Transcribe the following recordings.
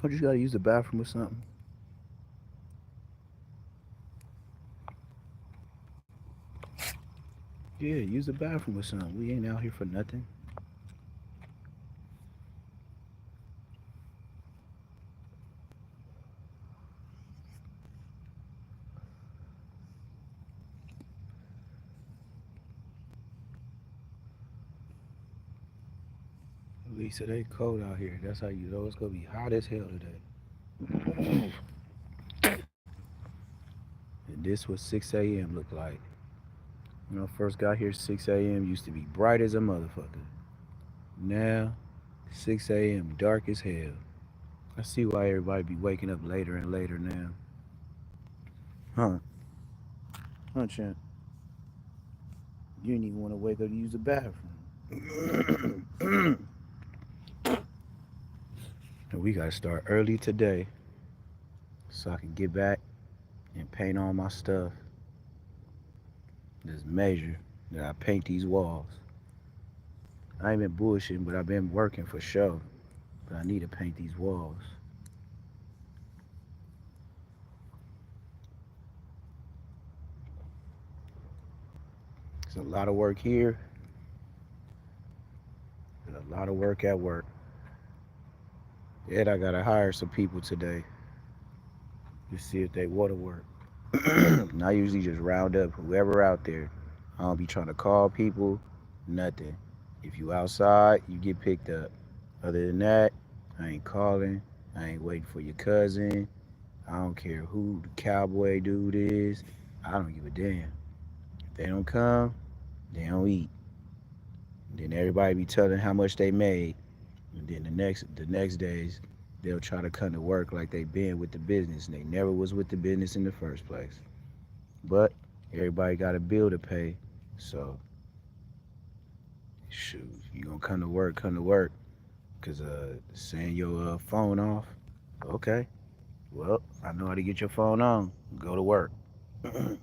Don't you gotta use the bathroom or something? Yeah, use the bathroom or something. We ain't out here for nothing. Lisa, they cold out here. That's how you know it's gonna be hot as hell today. And this what 6 a.m. look like. When I first got here, 6 a.m. used to be bright as a motherfucker. Now, 6 a.m. dark as hell. I see why everybody be waking up later and later now. Huh? Huh, champ? You didn't even want to wake up to use the bathroom. And we gotta start early today so I can get back and paint all my stuff. Just measure that I paint these walls. I ain't been bullshitting, but I've been working for sure. But I need to paint these walls. It's a lot of work here and a lot of work at work. And I gotta hire some people today to see if they want to work. And I usually just round up whoever out there. I don't be trying to call people, nothing. If you outside, you get picked up. Other than that, I ain't calling. I ain't waiting for your cousin. I don't care who the cowboy dude is. I don't give a damn. If they don't come, they don't eat. Then everybody be telling how much they made. And then the next days they'll try to come to work like they been with the business and they never was with the business in the first place. But everybody got a bill to pay. So shoot, you gonna come to work, come to work. Cause saying your phone off. Okay. Well, I know how to get your phone on. Go to work. I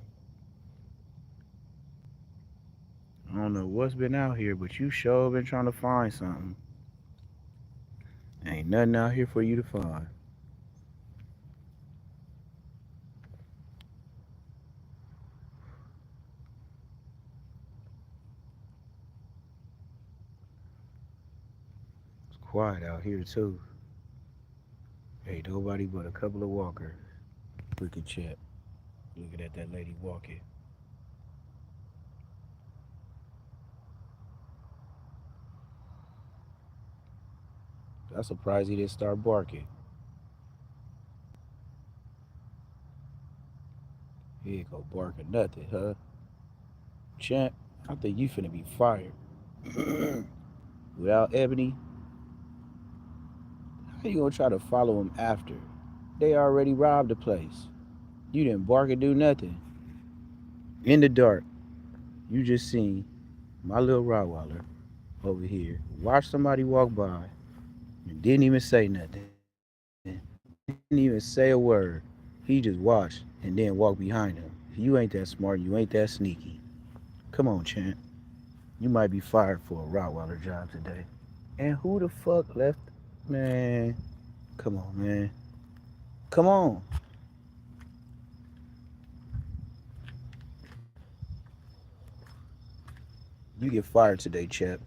don't know what's been out here, but you sure been trying to find something. Ain't nothing out here for you to find. It's quiet out here too. Ain't nobody but a couple of walkers. We can chat. Looking at that lady walking. I'm surprised he didn't start barking. He ain't gonna bark or nothing, huh? Champ, I think you finna be fired. Without Ebony, How you gonna try to follow them after? They already robbed the place. You didn't bark or do nothing. In the dark, you just seen my little Rottweiler over here watch somebody walk by and didn't even say nothing. Didn't even say a word. He just watched and then walked behind him. You ain't that smart. You ain't that sneaky. Come on, champ. You might be fired for a Rottweiler job today. And who the fuck left? Man, come on, man. Come on. You get fired today, champ.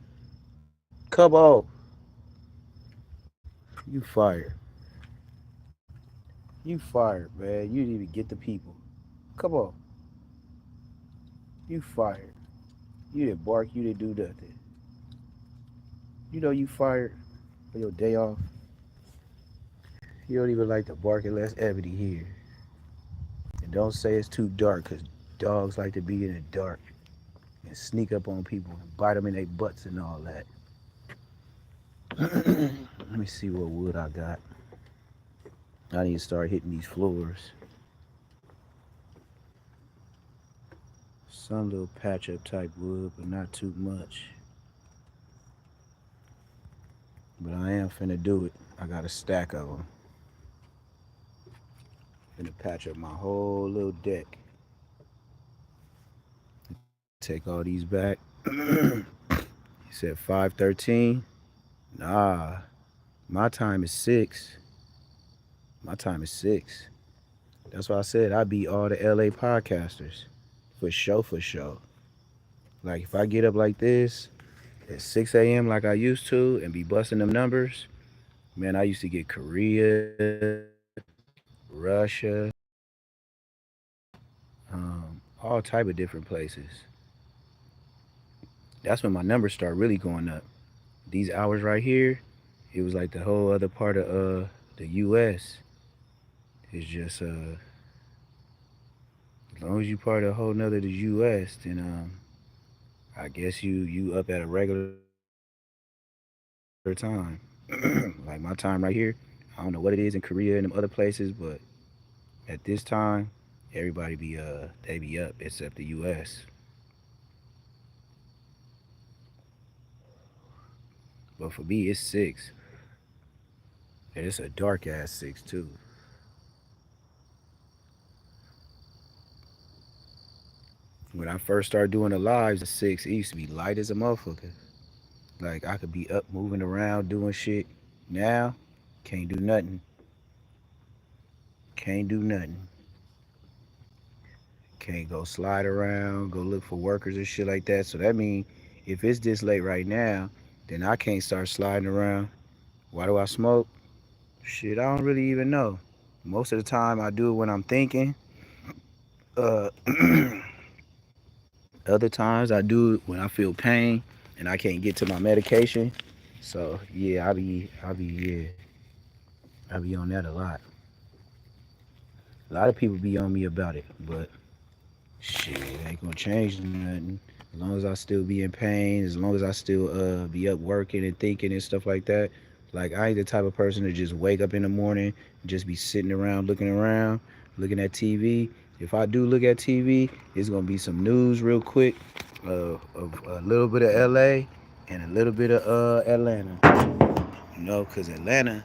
Come on. You fired. You fired, man. You didn't even get the people. Come on. You fired. You didn't bark. You didn't do nothing. You know you fired for your day off. You don't even like to bark unless Ebony here. And don't say it's too dark, because dogs like to be in the dark and sneak up on people and bite them in their butts and all that. Let me see what wood I got. I need to start hitting these floors. Some little patch up type wood, but not too much. But I am finna do it. I got a stack of them. Finna patch up my whole little deck. Take all these back. He said 5:13. Nah, my time is 6. My time is 6. That's why I said I beat all the LA podcasters. For sure, for sure. Like if I get up like this at 6 a.m. like I used to and be busting them numbers, man, I used to get Korea, Russia, all type of different places. That's when my numbers start really going up. These hours right here, it was like the whole other part of the U.S. It's just as long as you part of a whole nother the U.S., then I guess you up at a regular time. Like my time right here, I don't know what it is in Korea and them other places, but at this time, everybody they be up except the U.S. But for me, it's 6, and it's a dark ass 6 too. When I first started doing the lives at 6, it used to be light as a motherfucker. Like I could be up moving around doing shit. Now, can't do nothing. Can't do nothing. Can't go slide around, go look for workers and shit like that. So that means if it's this late right now, then I can't start sliding around. Why do I smoke? Shit, I don't really even know. Most of the time I do it when I'm thinking. Uh, Other times I do it when I feel pain and I can't get to my medication. So yeah, I be on that a lot. A lot of people be on me about it, but shit, it ain't gonna change nothing. As long as I still be in pain, as long as I still be up working and thinking and stuff like that. Like I ain't the type of person to just wake up in the morning and just be sitting around, looking at TV. If I do look at TV, it's gonna be some news real quick of a little bit of LA and a little bit of Atlanta. Cause Atlanta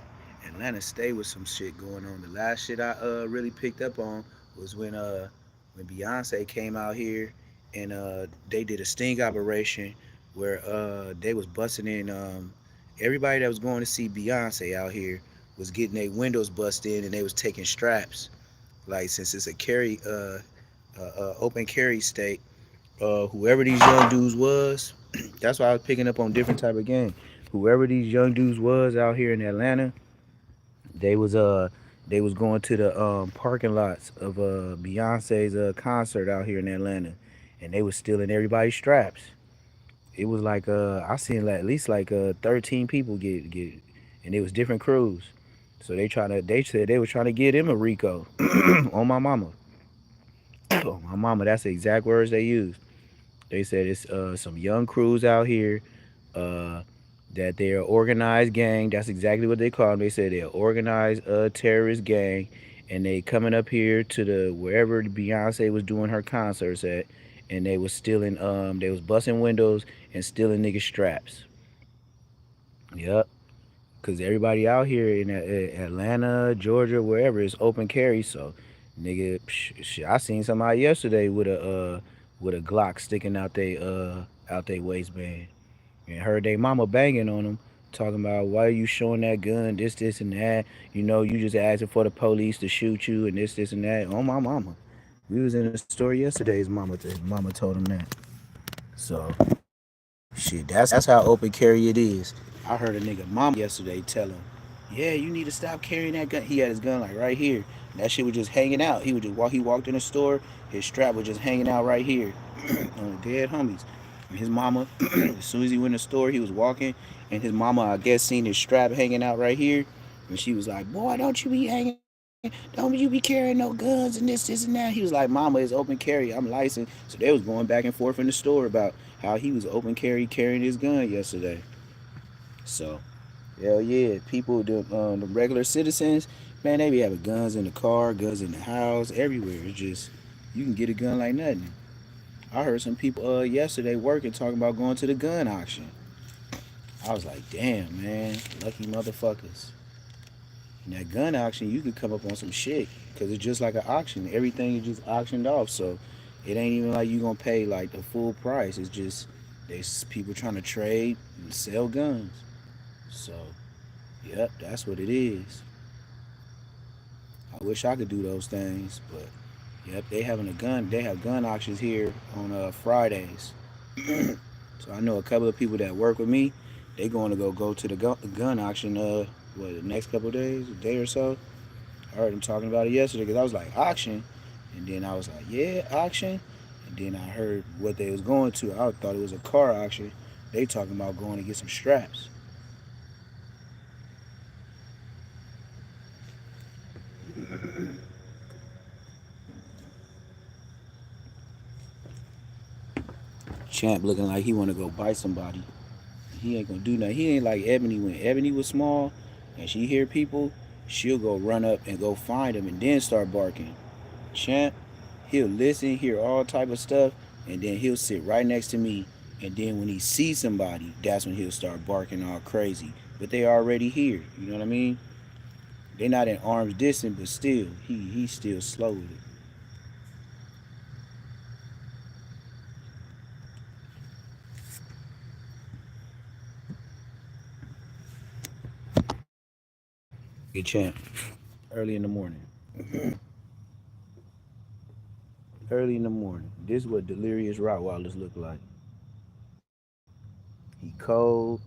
stay with some shit going on. The last shit I really picked up on was when Beyonce came out here and they did a sting operation where they was busting in everybody that was going to see Beyonce out here was getting their windows busted in and they was taking straps. Like since it's a open carry state, whoever these young dudes was, that's why I was picking up on different type of game. Whoever these young dudes was out here in Atlanta, they was they was going to the parking lots of Beyonce's concert out here in Atlanta, and they was stealing everybody's straps. It was like I seen like, at least like 13 people get, and it was different crews. So they said they were trying to get him a Rico on my mama. On my mama, that's the exact words they used. They said it's some young crews out here. Uh, that they're an organized gang. That's exactly what they call them. They said they're an organized terrorist gang, and they coming up here to the wherever Beyonce was doing her concerts at, and they was stealing. They was busting windows and stealing niggas straps. Yep. Cause everybody out here in Atlanta, Georgia, wherever is open carry. So, nigga, I seen somebody yesterday with a Glock sticking out they waistband, and heard they mama banging on them, talking about why are you showing that gun, this and that. You know, you just asking for the police to shoot you and this and that. Oh my mama, we was in the store yesterday. His mama told him that. So shit, that's how open carry it is. I heard a nigga mama yesterday tell him, "Yeah, you need to stop carrying that gun." He had his gun like right here. That shit was just hanging out. He would just while he walked in the store, his strap was just hanging out right here on dead homies. And his mama, as soon as he went in the store, he was walking, and his mama, I guess, seen his strap hanging out right here, and she was like, "Boy, don't you be hanging." Don't you be carrying no guns and this and that. He was like, Mama, it's open carry. I'm licensed. So they was going back and forth in the store about how he was open carry carrying his gun yesterday. So, hell yeah. People, the regular citizens, man, they be having guns in the car, guns in the house, everywhere. It's just, you can get a gun like nothing. I heard some people yesterday working talking about going to the gun auction. I was like, damn, man, lucky motherfuckers. In that gun auction, you could come up on some shit because it's just like an auction. Everything is just auctioned off, so it ain't even like you gonna pay like the full price. It's just there's people trying to trade and sell guns. So, yep, that's what it is. I wish I could do those things, but yep, they having a gun. They have gun auctions here on Fridays. So I know a couple of people that work with me. They going to go to the gun auction. The next couple of days, a day or so. I heard him talking about it yesterday because I was like auction, and then I was like, yeah, auction, and then I heard what they was going to. I thought it was a car auction. They talking about going to get some straps. Champ looking like he want to go bite somebody. He ain't gonna do nothing. He ain't like Ebony. When Ebony was small, and she hear people, she'll go run up and go find them and then start barking. Champ, he'll listen, hear all type of stuff, and then he'll sit right next to me. And then when he sees somebody, that's when he'll start barking all crazy. But they already here. You know what I mean? They not in arm's distance, but still, he's still slow with it. Hey, champ, early in the morning. Early in the morning. This is what delirious Rottweilers look like. He cold,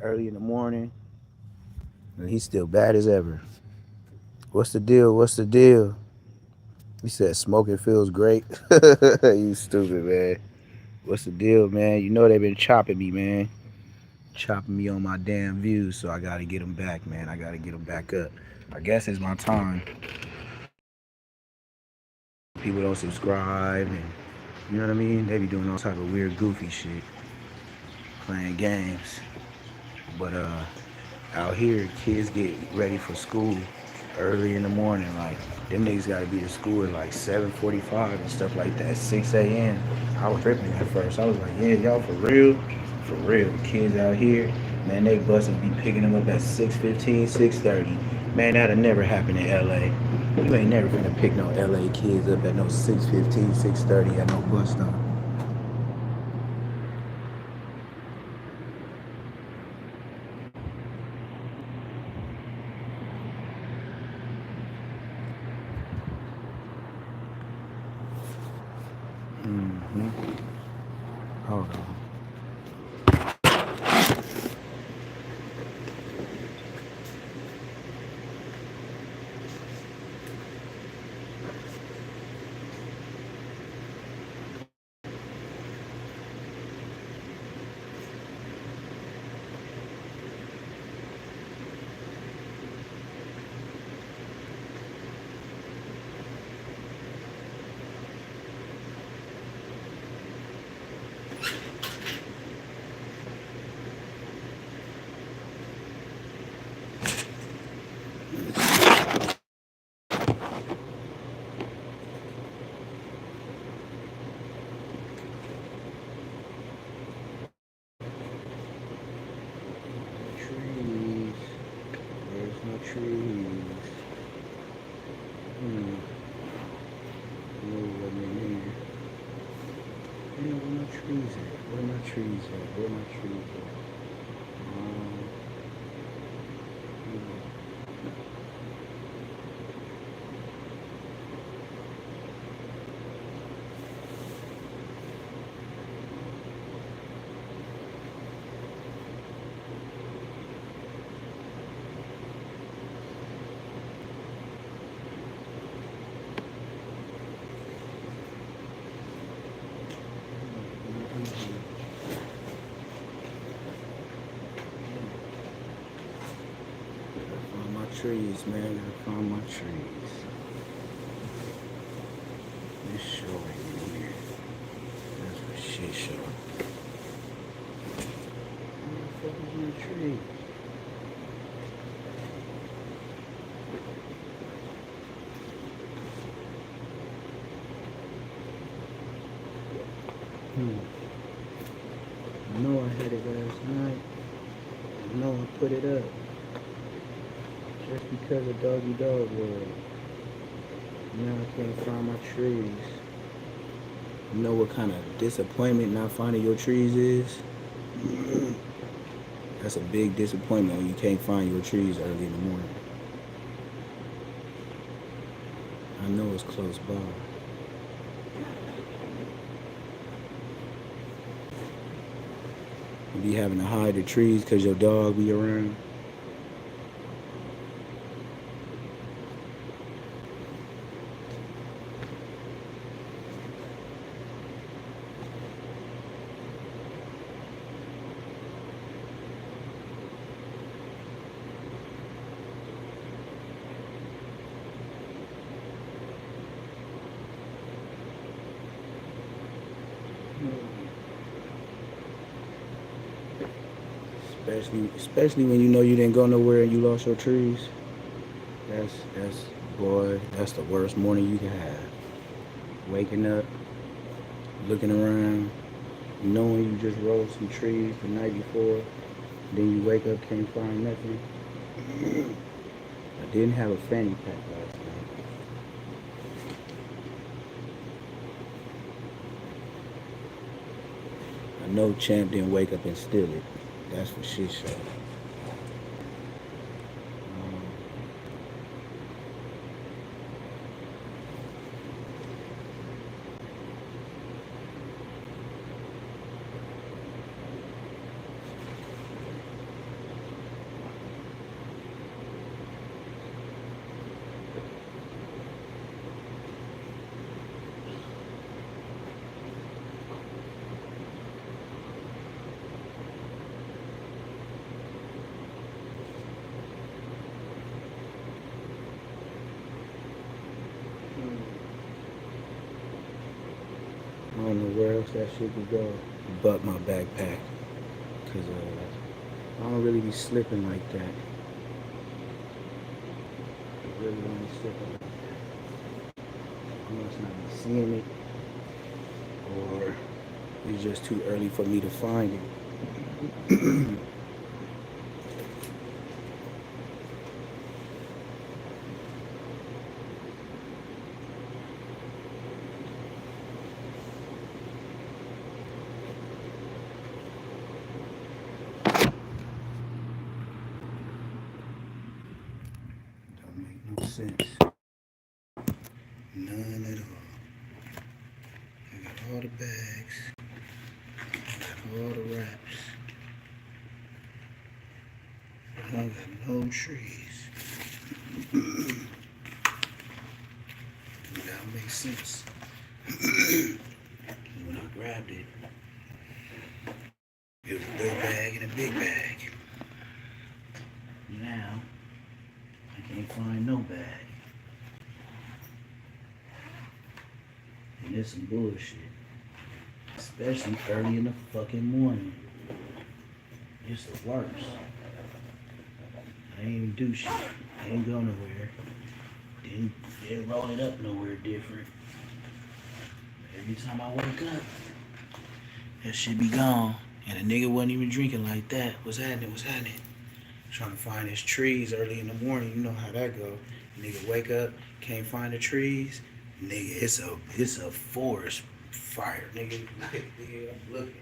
early in the morning, and he's still bad as ever. What's the deal? What's the deal? He said smoking feels great. You stupid, man. What's the deal, man? You know they've been chopping me, man. Chopping me on my damn views, so I gotta get them back, man. I gotta get them back up. I guess it's my time. People don't subscribe, and you know what I mean? They be doing all type of weird, goofy shit, playing games. But out here, kids get ready for school early in the morning. Like them niggas gotta be to school at like 7:45 and stuff like that, 6 a.m. I was tripping at first. I was like, yeah, y'all for real? For real. The kids out here, man, they buses be picking them up at 6:15, 6:30. Man, that'll never happen in LA. You ain't never gonna pick no LA kids up at no 6:15, 6:30 at no bus stop. Mm-hmm. Hold on. Trees. There's no trees. No, wasn't in here. Where my trees at? Where my trees at? Where my trees at? Trees, man. I found my trees. This show right here. That's for shit show. Where the fuck is my tree? I know I had it last night. I know I put it up. Just because of doggy dog world. Now I can't find my trees. You know what kind of disappointment not finding your trees is? That's a big disappointment when you can't find your trees early in the morning. I know it's close by. You be having to hide the trees because your dog be around. Especially when you know you didn't go nowhere and you lost your trees. That's the worst morning you can have. Waking up, looking around, knowing you just rolled some trees the night before, then you wake up, can't find nothing. I didn't have a fanny pack last night. I know Champ didn't wake up and steal it. That's for shit show. I don't know where else that shit could go but my backpack. Because I don't really be slipping like that. I really don't be slipping like that. I must not be seeing it. Or it's just too early for me to find it. Sense. None at all. I got all the bags. I got all the wraps. But I got no trees. That makes sense. When I grabbed it, it was a little bag and a big bag. Now, I can't find no bag. And it's some bullshit. Especially early in the fucking morning. It's the worst. I ain't even do shit. Didn't go nowhere. Didn't roll it up nowhere different. Every time I wake up, that shit be gone. And the nigga wasn't even drinking like that. What's happening? What's happening? Trying to find his trees early in the morning. You know how that go. Nigga wake up, can't find the trees. Nigga, it's a forest fire, nigga. Nigga, I'm looking.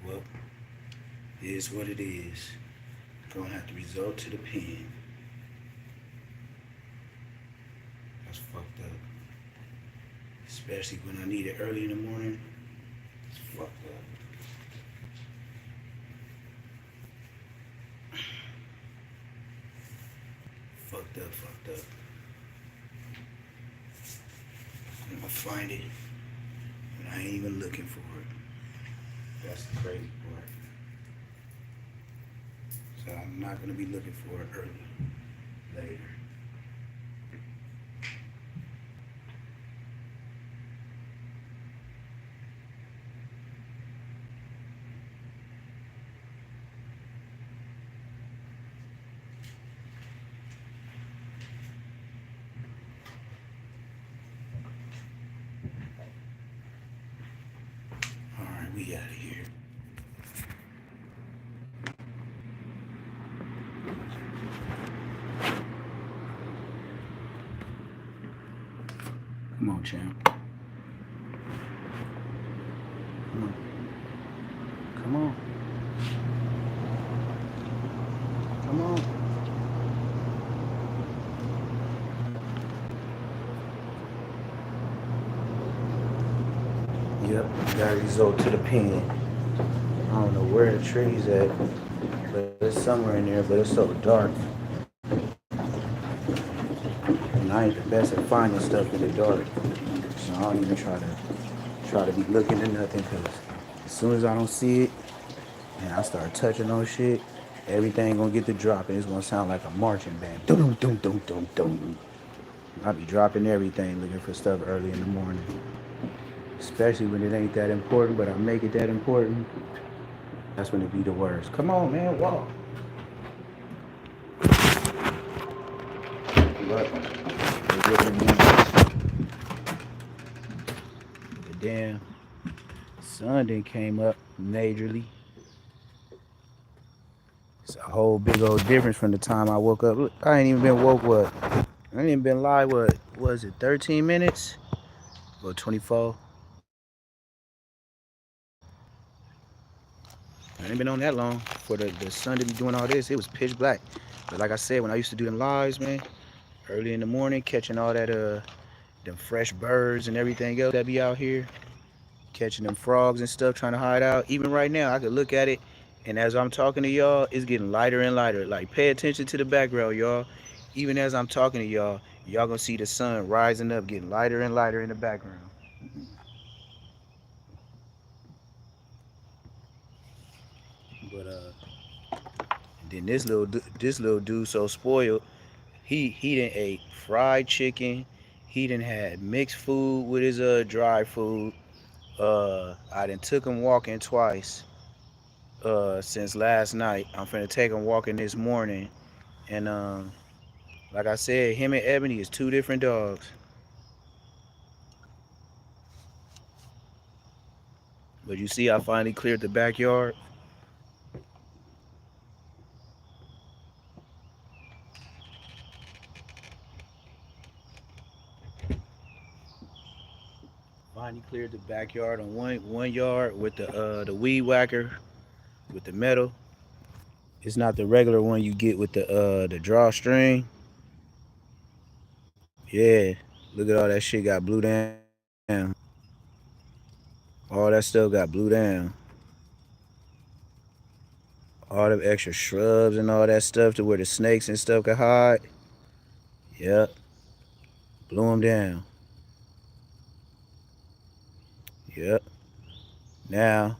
Well, it is what it is. Gonna have to resort to the pen. That's fucked up. Especially when I need it early in the morning. It's fucked up. Fucked up, fucked up. I'm gonna find it, and I ain't even looking for it. That's the crazy part. So I'm not gonna be looking for it early, later. All right, we out of here. Come on, champ. Come on. Come on. Come on. Yep, gotta resort to the pen. I don't know where the tree's at, but it's somewhere in there, but it's so dark. And I ain't the best at finding stuff in the dark. So I don't even try to be looking at nothing, because as soon as I don't see it and I start touching on shit, everything gonna get to dropping. It's gonna sound like a marching band. Dum dum dum dum dum. I be dropping everything looking for stuff early in the morning. Especially when it ain't that important, but I make it that important. That's when it be the worst. Come on, man, walk. But the damn sun done came up majorly. It's a whole big old difference from the time I woke up. Look, I ain't even been woke, what? I ain't even been live, what was it, 13 minutes? Or 24? I ain't been on that long for the sun to be doing all this. It was pitch black. But like I said, when I used to do them lives, man, early in the morning, catching all that them fresh birds and everything else that be out here, catching them frogs and stuff, trying to hide out. Even right now, I could look at it, and as I'm talking to y'all, it's getting lighter and lighter. Like, pay attention to the background, y'all. Even as I'm talking to y'all, y'all gonna see the sun rising up, getting lighter and lighter in the background. But then this little dude so spoiled. He done ate fried chicken. He done had mixed food with his dry food. I done took him walking twice since last night. I'm finna take him walking this morning. And like I said, him and Ebony is two different dogs. But you see, I finally cleared the backyard. Finally cleared the backyard on one yard with the weed whacker with the metal. It's not the regular one you get with the drawstring. Yeah, look at all that shit got blew down. All that stuff got blew down. All the extra shrubs and all that stuff to where the snakes and stuff could hide. Yep, blew them down. Yep. Now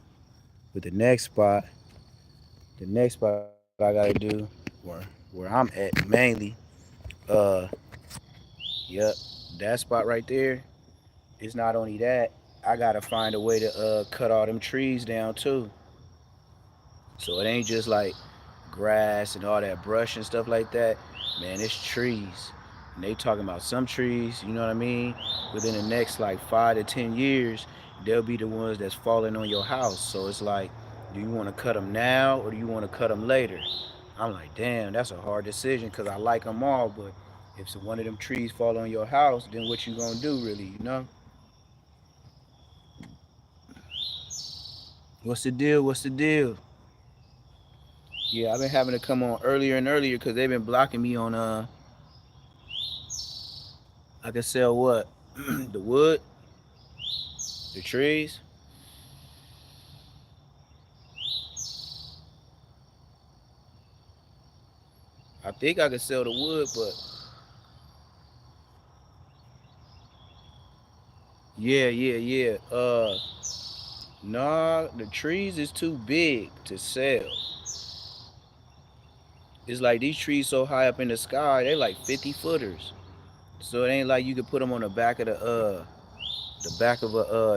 with the next spot I gotta do where I'm at mainly. Uh, yep, that spot right there. It's not only that, I gotta find a way to cut all them trees down too. So it ain't just like grass and all that brush and stuff like that. Man, it's trees. And they talking about some trees, you know what I mean? Within the next like 5 to 10 years, they'll be the ones that's falling on your house. So it's like, do you want to cut them now or do you want to cut them later? I'm like, damn, that's a hard decision because I like them all, but if one of them trees fall on your house, then what you gonna do really, you know? What's the deal? What's the deal? Yeah, I've been having to come on earlier and earlier because they've been blocking me on I can sell what? The wood, the trees. I think I can sell the wood, but yeah, yeah, yeah. Nah, the trees is too big to sell. It's like these trees so high up in the sky, they like 50 footers. So it ain't like you could put them on the back of a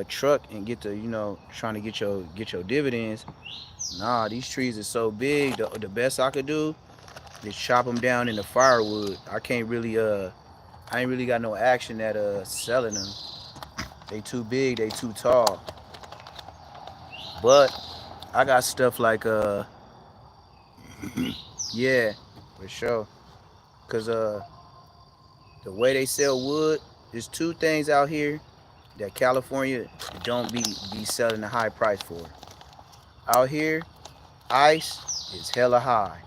truck and get to trying to get your dividends. Nah, these trees are so big. The best I could do is chop them down into firewood. I ain't really got no action at selling them. They too big, they too tall. But I got stuff like yeah, for sure. Cause the way they sell wood, there's two things out here that California don't be selling a high price for. Out here, ice is hella high.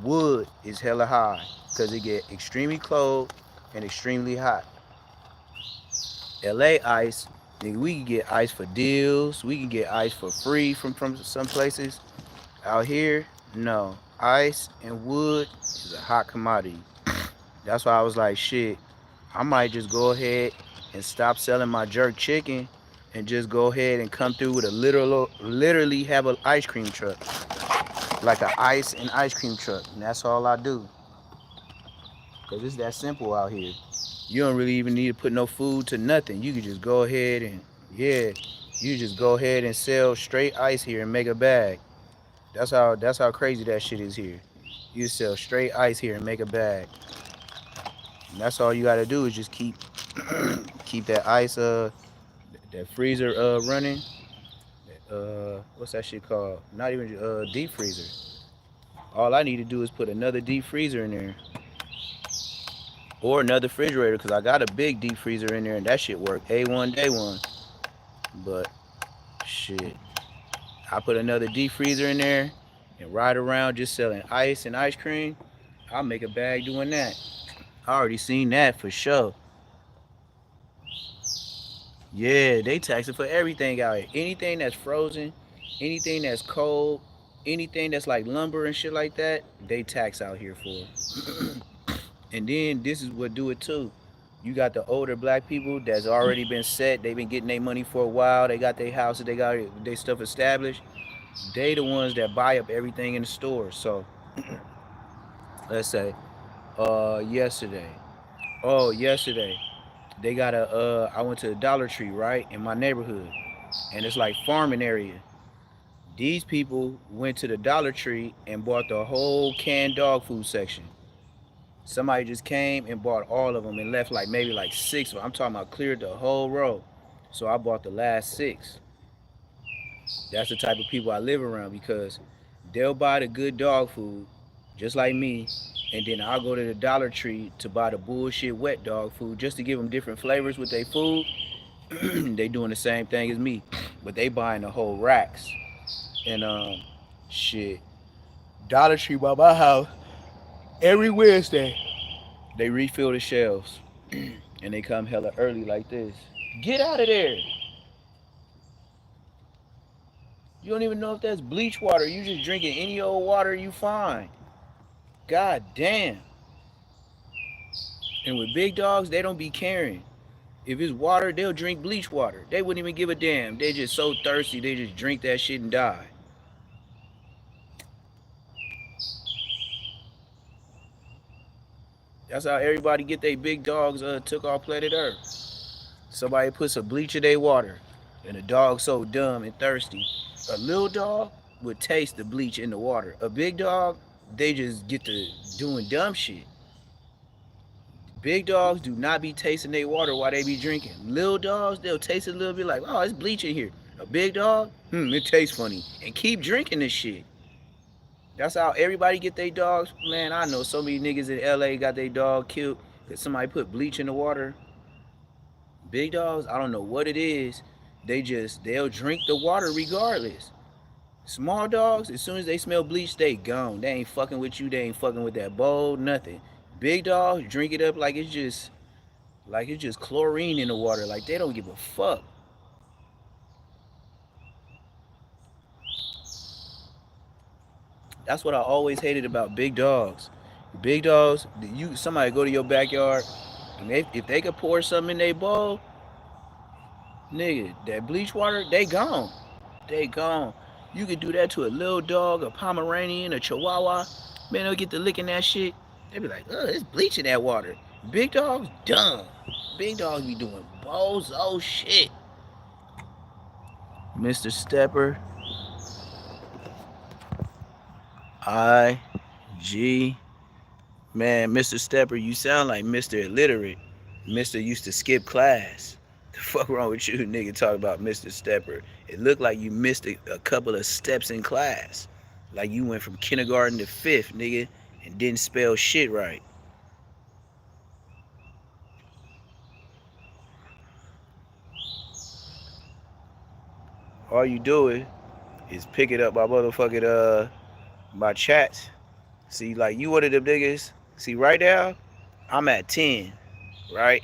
Wood is hella high because it get extremely cold and extremely hot. LA ice, nigga, we can get ice for deals. We can get ice for free from some places. Out here, no. Ice and wood is a hot commodity. That's why I was like, shit, I might just go ahead and stop selling my jerk chicken and just go ahead and come through with literally have an ice cream truck. Like an ice and ice cream truck. And that's all I do. Because it's that simple out here. You don't really even need to put no food to nothing. You can just go ahead and, yeah, you just go ahead and sell straight ice here and make a bag. That's how crazy that shit is here. You sell straight ice here and make a bag. And that's all you gotta do is just keep that ice that freezer running. What's that shit called? Not even deep freezer. All I need to do is put another deep freezer in there or another refrigerator because I got a big deep freezer in there and that shit work A1 day one. But shit, I put another deep freezer in there and ride around just selling ice and ice cream. I'll make a bag doing that. I already seen that for sure. Yeah, they tax it for everything out here. Anything that's frozen, anything that's cold, anything that's like lumber and shit like that, they tax out here for. And then this is what do it too. You got the older black people that's already been set. They've been getting their money for a while. They got their houses. They got their stuff established. They the ones that buy up everything in the store. So let's say, yesterday. Oh, yesterday. They got a I went to the Dollar Tree, right, in my neighborhood, and it's like farming area. These people went to the Dollar Tree and bought the whole canned dog food section. Somebody just came and bought all of them and left like maybe like six. I'm talking about cleared the whole row. So I bought the last six. That's the type of people I live around because they'll buy the good dog food, just like me, and then I'll go to the Dollar Tree to buy the bullshit wet dog food just to give them different flavors with their food. They doing the same thing as me, but they buying the whole racks. And shit, Dollar Tree by my house every Wednesday they refill the shelves, and they come hella early like this. Get out of there! You don't even know if that's bleach water. You just drinking any old water you find. God damn. And with big dogs, they don't be caring. If it's water, they'll drink bleach water. They wouldn't even give a damn. They just so thirsty, they just drink that shit and die. That's how everybody get their big dogs took off planet Earth. Somebody puts a bleach in their water, and the dog's so dumb and thirsty. A little dog would taste the bleach in the water. A big dog, they just get to doing dumb shit. Big dogs do not be tasting their water while they be drinking. Little dogs, they'll taste it a little bit like, oh, it's bleach in here. A big dog, it tastes funny. And keep drinking this shit. That's how everybody get their dogs. Man, I know so many niggas in LA got their dog killed because somebody put bleach in the water. Big dogs, I don't know what it is. They'll drink the water regardless. Small dogs, as soon as they smell bleach, they gone. They ain't fucking with you. They ain't fucking with that bowl, nothing. Big dogs drink it up like it's just chlorine in the water. Like they don't give a fuck. That's what I always hated about big dogs. Big dogs, somebody go to your backyard, and if they could pour something in their bowl, nigga, that bleach water, they gone. They gone. You could do that to a little dog, a Pomeranian, a Chihuahua. Man, they'll get to licking that shit. They be like, oh, it's bleach in that water. Big dogs, dumb. Big dogs be doing bozo shit. Mr. Stepper, IG. Man, Mr. Stepper, you sound like Mr. Illiterate. Mr. used to skip class. The fuck wrong with you, nigga, talk about Mr. Stepper? It looked like you missed a couple of steps in class. Like you went from kindergarten to fifth, nigga, and didn't spell shit right. All you doing is picking up my motherfucking my chats. See, like you one of them niggas. See, right now, I'm at 10, right?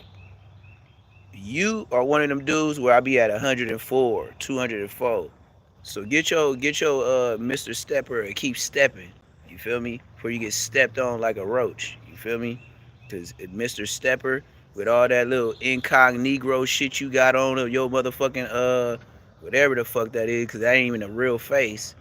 You are one of them dudes where I be at 104, 204. So get your Mr. Stepper and keep stepping. You feel me? Before you get stepped on like a roach. You feel me? Cause Mr. Stepper, with all that little incognito shit you got on of your motherfucking whatever the fuck that is, cause that ain't even a real face.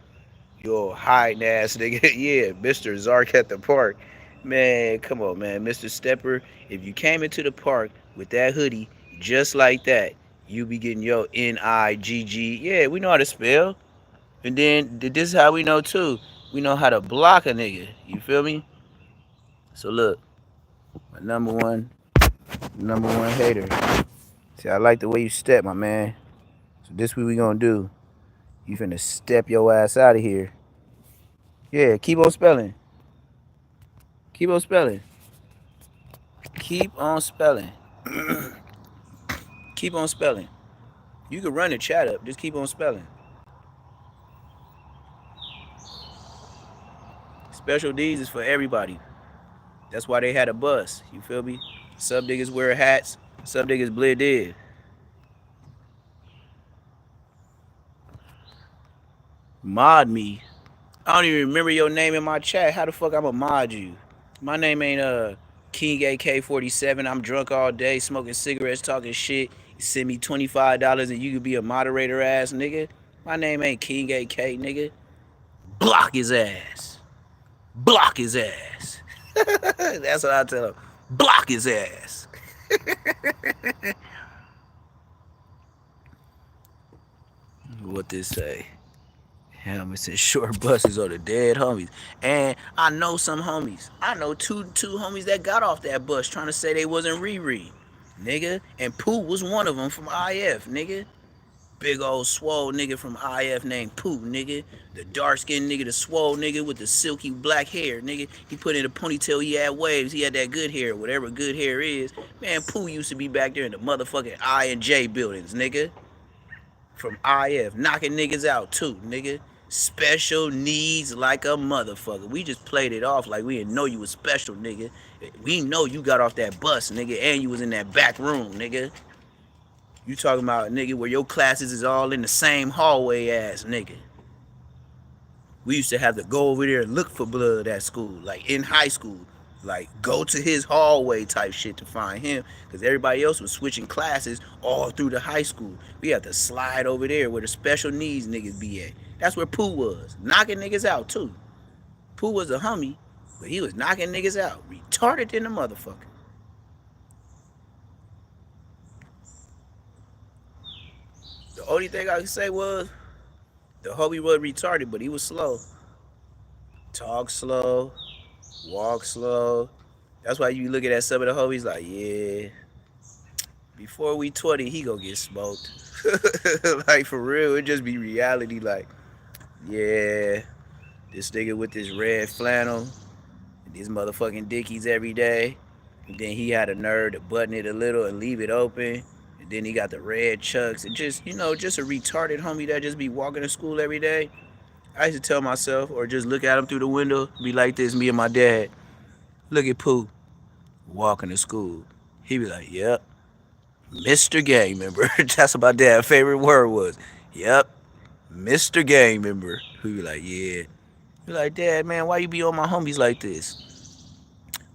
Your hiding ass nigga. Yeah, Mr. Zark at the park. Man, come on, man. Mr. Stepper, if you came into the park with that hoodie just like that, you be getting your Nigg. Yeah, we know how to spell. And then this is how we know too. We know how to block a nigga. You feel me? So look, my number one hater. See, I like the way you step, my man. So this what we gonna do. You finna step your ass out of here. Yeah, keep on spelling. Keep on spelling. Keep on spelling. Keep on spelling. You can run the chat up. Just keep on spelling. Special D's is for everybody. That's why they had a bus. You feel me? Some niggas wear hats. Some niggas blend in. Mod me. I don't even remember your name in my chat. How the fuck I'ma mod you? My name ain't King AK-47. I'm drunk all day, smoking cigarettes, talking shit. You send me $25 and you could be a moderator ass nigga. My name ain't King AK, nigga. Block his ass. Block his ass. That's what I tell him. Block his ass. What this say? Helmets and short buses are the dead homies. And I know some homies. I know two homies that got off that bus trying to say they wasn't Riri. Nigga. And Pooh was one of them from IF, nigga. Big old swole nigga from IF named Pooh, nigga. The dark skinned nigga, the swole nigga with the silky black hair, nigga. He put in a ponytail, he had waves, he had that good hair, whatever good hair is. Man, Pooh used to be back there in the motherfucking I and J buildings, nigga. From IF, knocking niggas out too, nigga. Special needs like a motherfucker. We just played it off like we didn't know you was special, nigga. We know you got off that bus, nigga, and you was in that back room, nigga. You talking about, nigga, where your classes is all in the same hallway ass, nigga. We used to have to go over there and look for blood at school, like in high school. Like, go to his hallway type shit to find him, because everybody else was switching classes all through the high school. We had to slide over there where the special needs niggas be at. That's where Pooh was, knocking niggas out too. Pooh was a homie, but he was knocking niggas out, retarded in the motherfucker. The only thing I could say was, the homie was retarded, but he was slow. Talk slow, walk slow. That's why you look at some of the homies like, yeah, before we 20, he gonna get smoked. Like, for real, it just be reality. Like, yeah, this nigga with this red flannel, these motherfucking dickies every day. And then he had a nerve to button it a little and leave it open. And then he got the red chucks. And just, just a retarded homie that just be walking to school every day. I used to tell myself, or just look at him through the window, be like this, me and my dad. Look at Pooh walking to school. He be like, yep, Mr. Gang Member. That's what my dad's favorite word was. Yep, Mr. Gang Member. He be like, yeah. Be like, Dad, man, why you be on my homies like this?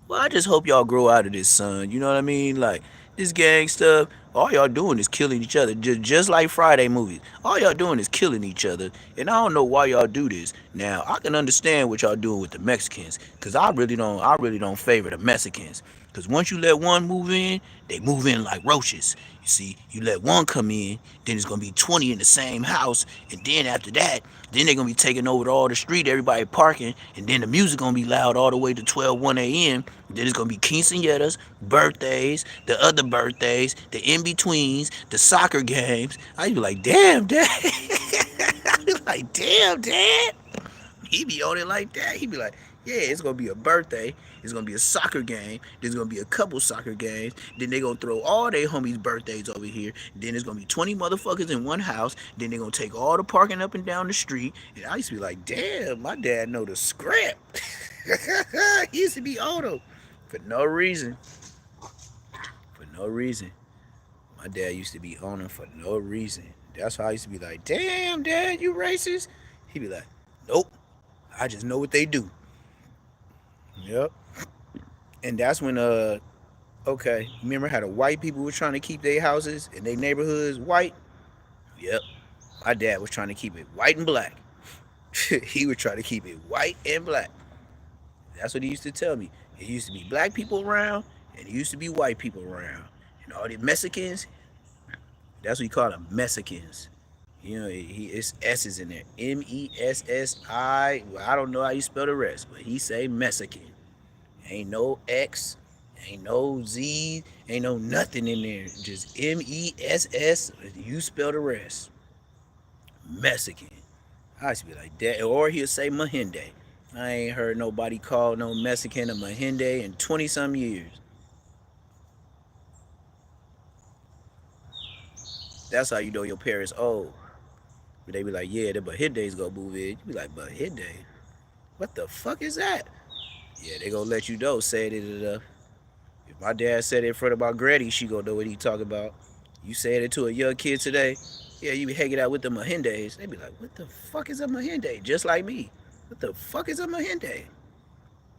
Well, I just hope y'all grow out of this, son. You know what I mean? Like, this gang stuff, all y'all doing is killing each other. Just like Friday movies. All y'all doing is killing each other. And I don't know why y'all do this. Now, I can understand what y'all doing with the Mexicans. Cause I really don't favor the Mexicans. Cause once you let one move in, they move in like roaches. You see, you let one come in, then it's gonna be 20 in the same house, and then after that, then they're gonna be taking over all the street, everybody parking, and then the music gonna be loud all the way to 12, 1 a.m. Then it's gonna be quinceañeras, birthdays, the other birthdays, the in-betweens, the soccer games. I'd be like, damn, Dad. I'd be like, damn, Dad. He be on it like that. He be like, yeah, it's gonna be a birthday. It's gonna be a soccer game. There's gonna be a couple soccer games. Then they gonna throw all their homies' birthdays over here. Then there's gonna be 20 motherfuckers in one house. Then they gonna take all the parking up and down the street. And I used to be like, damn, my dad know the script. He used to be on them for no reason. For no reason. My dad used to be on him for no reason. That's why I used to be like, damn, Dad, you racist? He'd be like, nope. I just know what they do. Yep. And that's when okay, remember how the white people were trying to keep their houses and their neighborhoods white? Yep. My dad was trying to keep it white and black. He would try to keep it white and black. That's what he used to tell me. It used to be black people around and it used to be white people around. And all the Mexicans, that's what he called them, Mexicans. It's S's in there. Messi. Well, I don't know how you spell the rest, but he say Mexican. Ain't no X, ain't no Z, ain't no nothing in there. Just Mess. You spell the rest. Mexican. I used to be like that. Or he'll say Mahinde. I ain't heard nobody call no Mexican a Mahinde in 20 some years. That's how you know your parents old. But they be like, yeah, the Mahinde's gonna move in. You be like, Mahinde? What the fuck is that? Yeah, they gonna let you know, say it enough. If my dad said it in front of my granny, she gonna know what he talking about. You saying it to a young kid today, yeah, you be hanging out with the Mahindes. They be like, what the fuck is a Mahinde? Just like me. What the fuck is a Mahinde?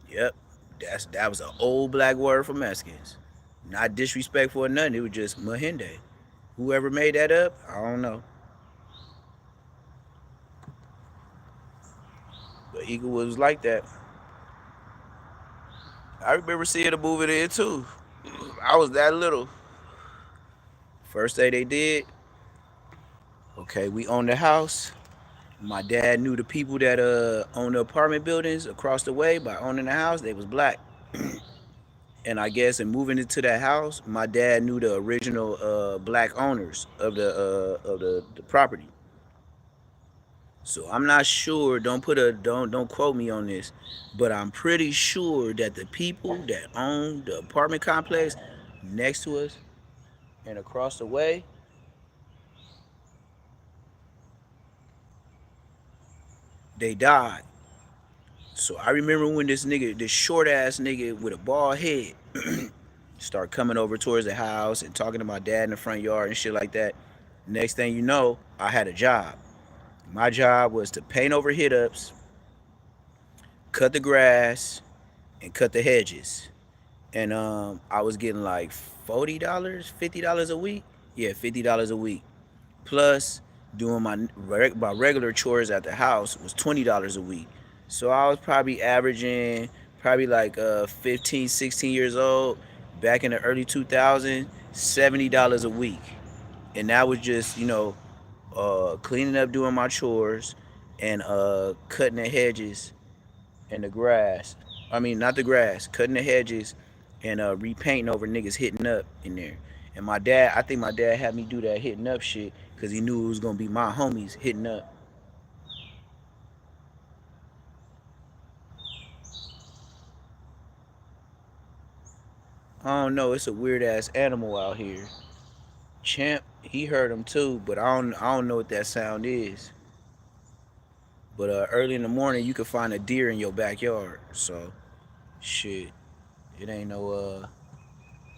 Yep, that was an old black word for Mexicans. Not disrespectful or nothing, it was just Mahinde. Whoever made that up, I don't know. But Eagle was like that. I remember seeing a movie there too. I was that little. First day they did, okay, we owned the house. My dad knew the people that owned the apartment buildings across the way by owning the house. They was black. And I guess in moving into that house, my dad knew the original black owners of the property. So I'm not sure. Don't quote me on this, but I'm pretty sure that the people that own the apartment complex next to us and across the way, they died. So I remember when this short ass nigga with a bald head, start coming over towards the house and talking to my dad in the front yard and shit like that. Next thing you know, I had a job. My job was to paint over hit ups, cut the grass, and cut the hedges. And I was getting like $40, $50 a week. Yeah, $50 a week. Plus, doing my regular chores at the house was $20 a week. So I was probably averaging probably like 15, 16 years old back in the early 2000s, $70 a week. And that was just, cleaning up, doing my chores, and cutting the hedges and the grass. I mean, not the grass, cutting the hedges and repainting over niggas hitting up in there. And I think my dad had me do that hitting up shit because he knew it was gonna be my homies hitting up. I don't know, it's a weird ass animal out here. Champ, he heard him too, but I don't know what that sound is. But early in the morning, you can find a deer in your backyard. So shit, it ain't no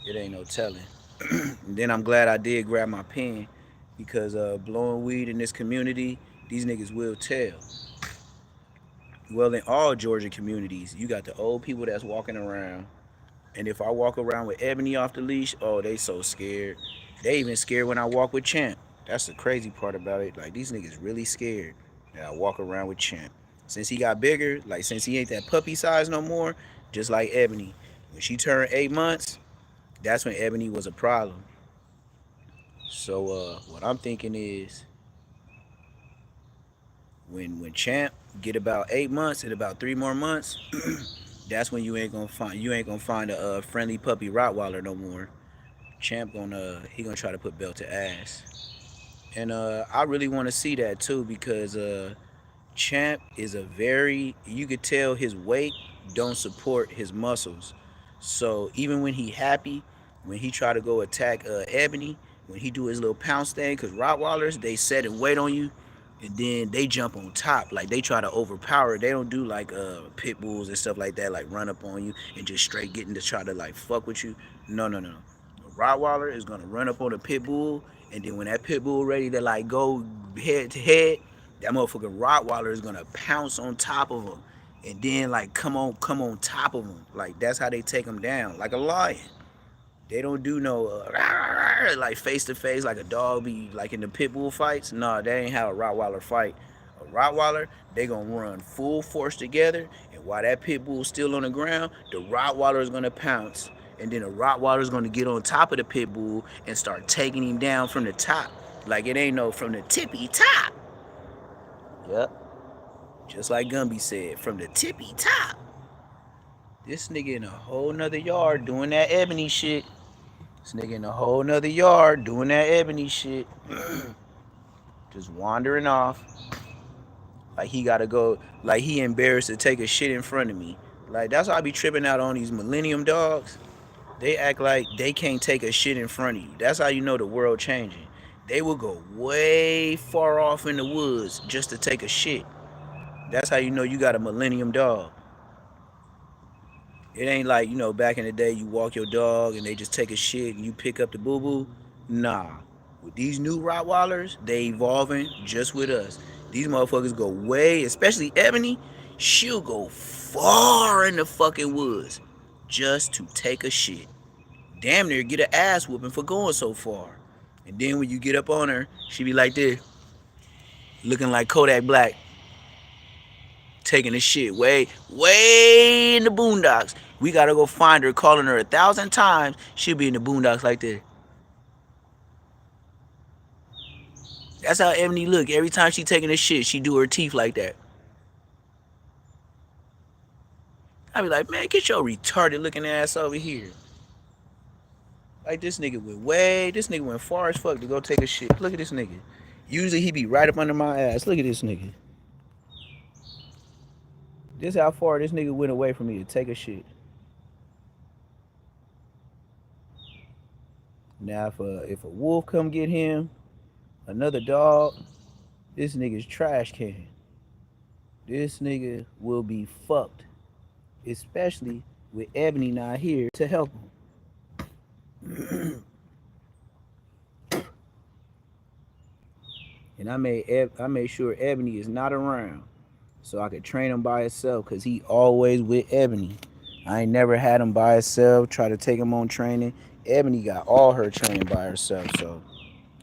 it ain't no telling. And then I'm glad I did grab my pen because blowing weed in this community, these niggas will tell. Well, in all Georgia communities, you got the old people that's walking around. And if I walk around with Ebony off the leash, oh, they so scared. They even scared when I walk with Champ. That's the crazy part about it. Like, these niggas really scared that I walk around with Champ. Since he got bigger, like, since he ain't that puppy size no more, just like Ebony. When she turned 8 months, that's when Ebony was a problem. So, what I'm thinking is when Champ get about 8 months, in about 3 more months, that's when you ain't gonna find a friendly puppy Rottweiler no more. Champ he gonna try to put belt to ass, and I really want to see that too because Champ is a very, you could tell his weight don't support his muscles. So even when he happy, when he try to go attack Ebony, when he do his little pounce thing, cause Rottweilers they set and wait on you, and then they jump on top, like they try to overpower. They don't do like pit bulls and stuff like that, like run up on you and just straight getting to try to like fuck with you. No, no, no. A Rottweiler is gonna run up on a pit bull, and then when that pit bull ready to like go head to head, that motherfucking Rottweiler is gonna pounce on top of him, and then like come on top of him. Like that's how they take him down, like a lion. They don't do no like face to face like a dog be like in the pit bull fights. Nah, that ain't how a Rottweiler fight. A Rottweiler, they gonna run full force together, and while that pit bull's still on the ground, the Rottweiler is gonna pounce, and then the Rottweiler is gonna get on top of the pit bull and start taking him down from the top. Like it ain't no from the tippy top. Yep. Just like Gumby said, from the tippy top. This nigga in a whole nother yard doing that ebony shit. This nigga in a whole nother yard doing that ebony shit. Just wandering off. Like he gotta go, like he embarrassed to take a shit in front of me. Like that's why I be tripping out on these millennium dogs. They act like they can't take a shit in front of you. That's how you know the world changing. They will go way far off in the woods just to take a shit. That's how you know you got a millennium dog. It ain't like, back in the day you walk your dog and they just take a shit and you pick up the boo boo. Nah. With these new Rottweilers, they evolving just with us. These motherfuckers go way, especially Ebony, she'll go far in the fucking woods just to take a shit. Damn near get an ass whooping for going so far. And then when you get up on her, she be like this, looking like Kodak Black, taking a shit way in the boondocks. We gotta go find her, calling her 1,000 times. She'll be in the boondocks like that. That's how Ebony look. Every time she taking a shit, she do her teeth like that. I be like, man, get your retarded looking ass over here. Like this nigga this nigga went far as fuck to go take a shit. Look at this nigga. Usually he be right up under my ass. Look at this nigga. This how far this nigga went away from me to take a shit. Now if a wolf come get him, another dog, this nigga's trash can. This nigga will be fucked. Especially with Ebony not here to help him. And I made sure Ebony is not around so I could train him by himself, because he always with Ebony. I ain't never had him by himself, try to take him on training. Ebony got all her training by herself, so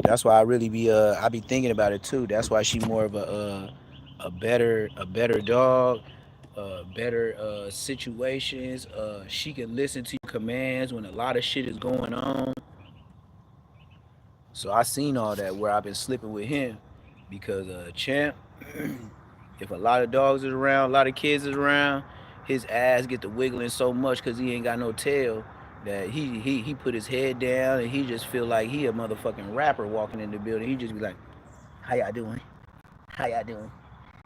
that's why I really be I be thinking about it too. That's why she more of a better dog, better situations. She can listen to your commands when a lot of shit is going on. So I seen all that where I've been slipping with him, because Champ, if a lot of dogs is around, a lot of kids is around, his ass get to wiggling so much because he ain't got no tail that he put his head down and he just feel like he a motherfucking rapper walking in the building. He just be like, how y'all doing? How y'all doing?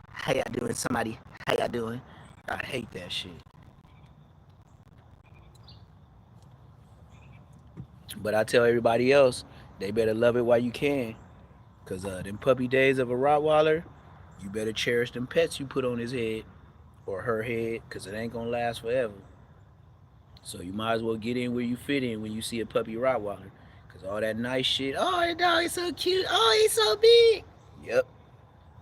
How y'all doing? Somebody, how y'all doing? I hate that shit. But I tell everybody else, they better love it while you can. Because them puppy days of a Rottweiler, you better cherish them pets you put on his head or her head, because it ain't going to last forever. So you might as well get in where you fit in when you see a puppy Rottweiler. Because all that nice shit, oh, the dog is so cute, oh, he's so big. Yep.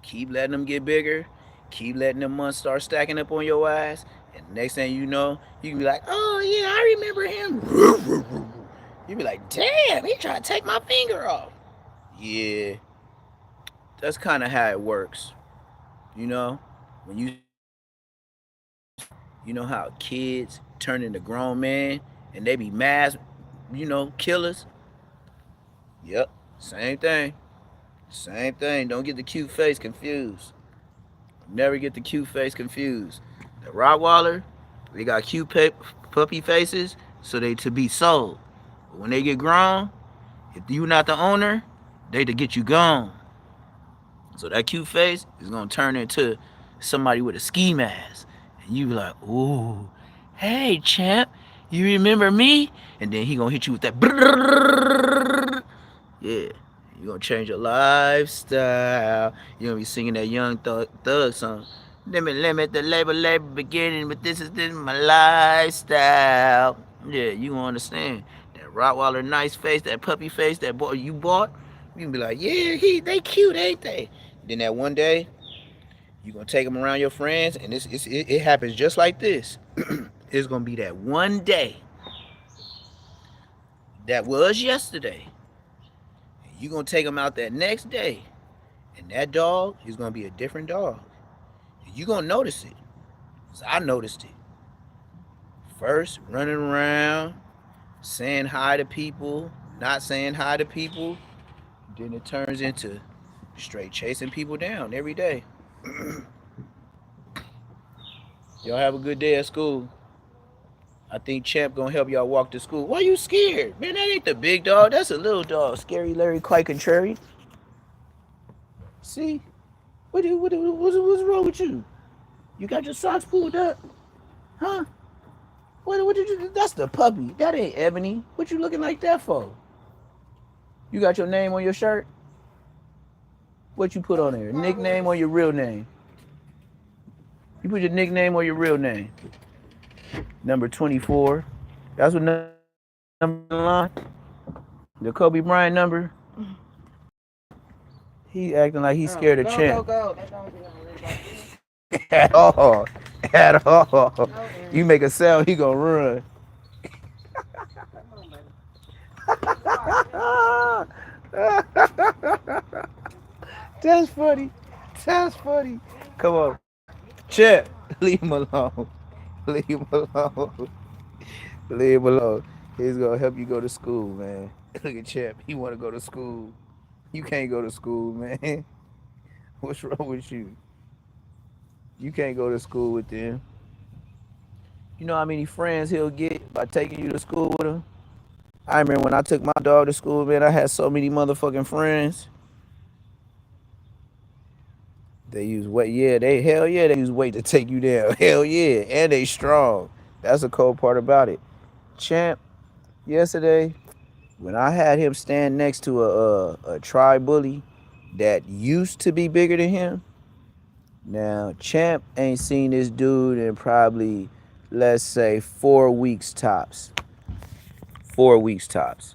Keep letting them get bigger. Keep letting them months start stacking up on your ass. And the next thing you know, you can be like, oh, yeah, I remember him. You be like, damn, he tried to take my finger off. Yeah. That's kind of how it works. You know? When you know how kids turn into grown men and they be mass, killers? Yep. Same thing. Same thing. Don't get the cute face confused. Never get the cute face confused. The Rottweiler, they got cute puppy faces so they to be sold. But when they get grown, if you not the owner, they to get you gone. So that cute face is gonna turn into somebody with a ski mask. And you be like, ooh, hey champ, you remember me? And then he gonna hit you with that brrrr. Yeah. You're gonna change your lifestyle. You're gonna be singing that Young Thug song. Limit the labor beginning, but this is my lifestyle. Yeah, you gonna understand. That Rottweiler nice face, that puppy face, that boy you bought, you can be like, yeah, they cute, ain't they? Then that one day, you gonna take them around your friends, and it happens just like this. It's gonna be that one day that was yesterday. You're going to take them out that next day, and that dog is going to be a different dog. You're going to notice it. So I noticed it. First, running around, saying hi to people, not saying hi to people. Then it turns into straight chasing people down every day. Y'all have a good day at school. I think Champ gonna help y'all walk to school. Why you scared? Man, that ain't the big dog. That's a little dog. Scary Larry, quite contrary. See? What's wrong with you? You got your socks pulled up? Huh? What did you do? That's the puppy. That ain't Ebony. What you looking like that for? You got your name on your shirt? What you put on there? Nickname or your real name? You put your nickname or your real name? Number 24. That's what number line. The Kobe Bryant number. He acting like he's scared of Champ. Go. At all. At all. You make a sound, he gonna run. That's funny. That's funny. Come on. Champ, leave him alone. Leave him alone. Leave him alone. He's gonna help you go to school, man. Look at Champ. He wanna go to school. You can't go to school, man. What's wrong with you? You can't go to school with them. You know how many friends he'll get by taking you to school with him? I remember when I took my dog to school, man, I had so many motherfucking friends. They use weight, yeah, hell yeah, they use weight to take you down. Hell yeah. And they strong. That's the cold part about it. Champ, yesterday, when I had him stand next to a tri bully that used to be bigger than him, now Champ ain't seen this dude in probably, let's say, 4 weeks tops. 4 weeks tops.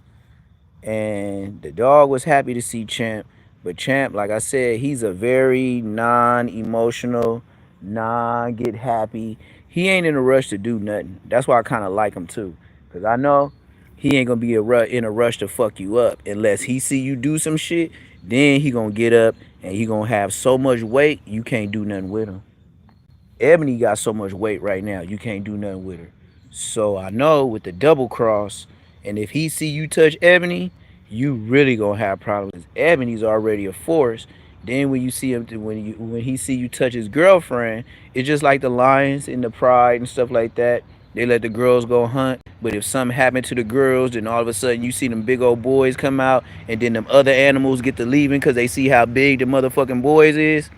And the dog was happy to see Champ. But Champ, like I said, he's a very non-emotional, non-get happy. He ain't in a rush to do nothing. That's why I kind of like him too, cause I know he ain't gonna be in a rush to fuck you up unless he see you do some shit. Then he gonna get up and he gonna have so much weight you can't do nothing with him. Ebony got so much weight right now, you can't do nothing with her. So I know with the double cross, and if he see you touch Ebony, you really gonna have problems. Ebony's already a force. Then when you see him, when he see you touch his girlfriend, it's just like the lions and the pride and stuff like that. They let the girls go hunt, but if something happened to the girls, then all of a sudden you see them big old boys come out, and then them other animals get to leaving because they see how big the motherfucking boys is.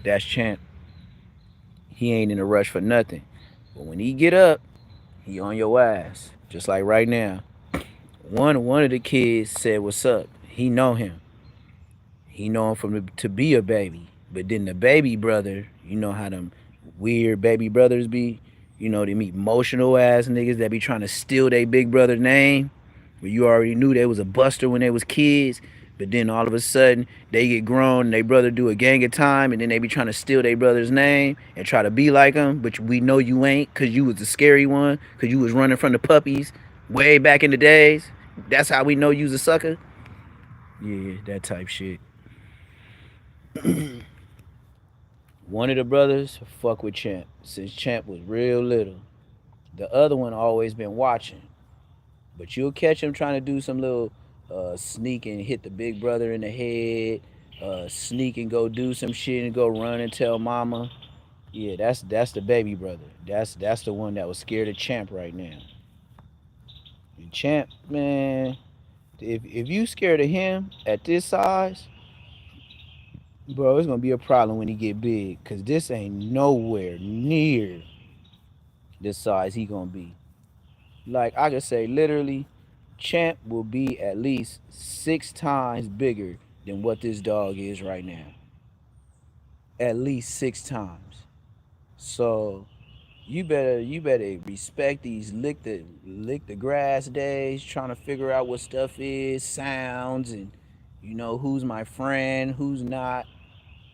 That's Champ. He ain't in a rush for nothing. But when he get up, he on your ass. Just like right now. One of the kids said, "What's up?" He know him. He know him to be a baby. But then the baby brother, you know how them weird baby brothers be. You know, them emotional ass niggas that be trying to steal their big brother name. But you already knew they was a buster when they was kids. But then all of a sudden they get grown and they brother do a gang of time, and then they be trying to steal their brother's name and try to be like him. But we know you ain't, cause you was the scary one, cause you was running from the puppies way back in the days. That's how we know you's a sucker. Yeah, that type shit. One of the brothers fuck with Champ since Champ was real little. The other one always been watching. But you'll catch him trying to do some little sneak and hit the big brother in the head, sneak and go do some shit and go run and tell mama. Yeah, that's the baby brother. That's the one that was scared of Champ right now. And Champ, man, if you scared of him at this size, bro, it's gonna be a problem when he get big, cause this ain't nowhere near the size he gonna be. Like I could say literally, Champ will be at least 6 times bigger than what this dog is right now. At least 6 times. So you better respect these lick the grass days, trying to figure out what stuff is, sounds, and you know who's my friend, who's not.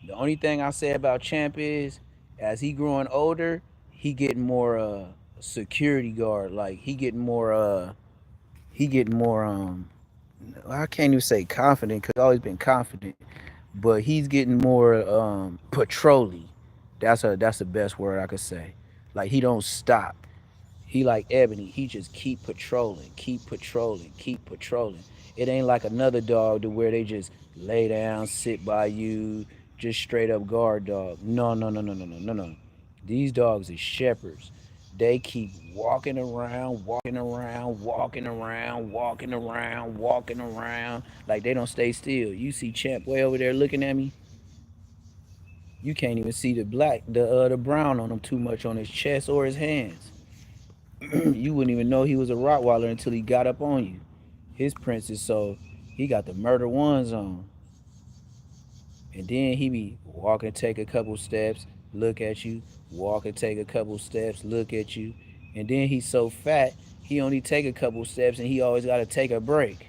The only thing I say about Champ is, as he growing older, he getting more security guard. Like he getting more I can't even say confident because he's always been confident, but he's getting more patrolly. That's the best word I could say. Like he don't stop. He like Ebony. He just keep patrolling, keep patrolling, keep patrolling. It ain't like another dog to where they just lay down, sit by you, just straight up guard dog. No, no, no, no, no, no, no, no. These dogs are shepherds. They keep walking around, walking around, walking around, walking around, walking around. Like they don't stay still. You see Champ way over there looking at me. You can't even see the brown on him too much on his chest or his hands. You wouldn't even know he was a Rottweiler until he got up on you. His prints is so he got the murder ones on. And then he be walk and take a couple steps, look at you, walk and take a couple steps, look at you. And then he's so fat, he only take a couple steps and he always gotta take a break.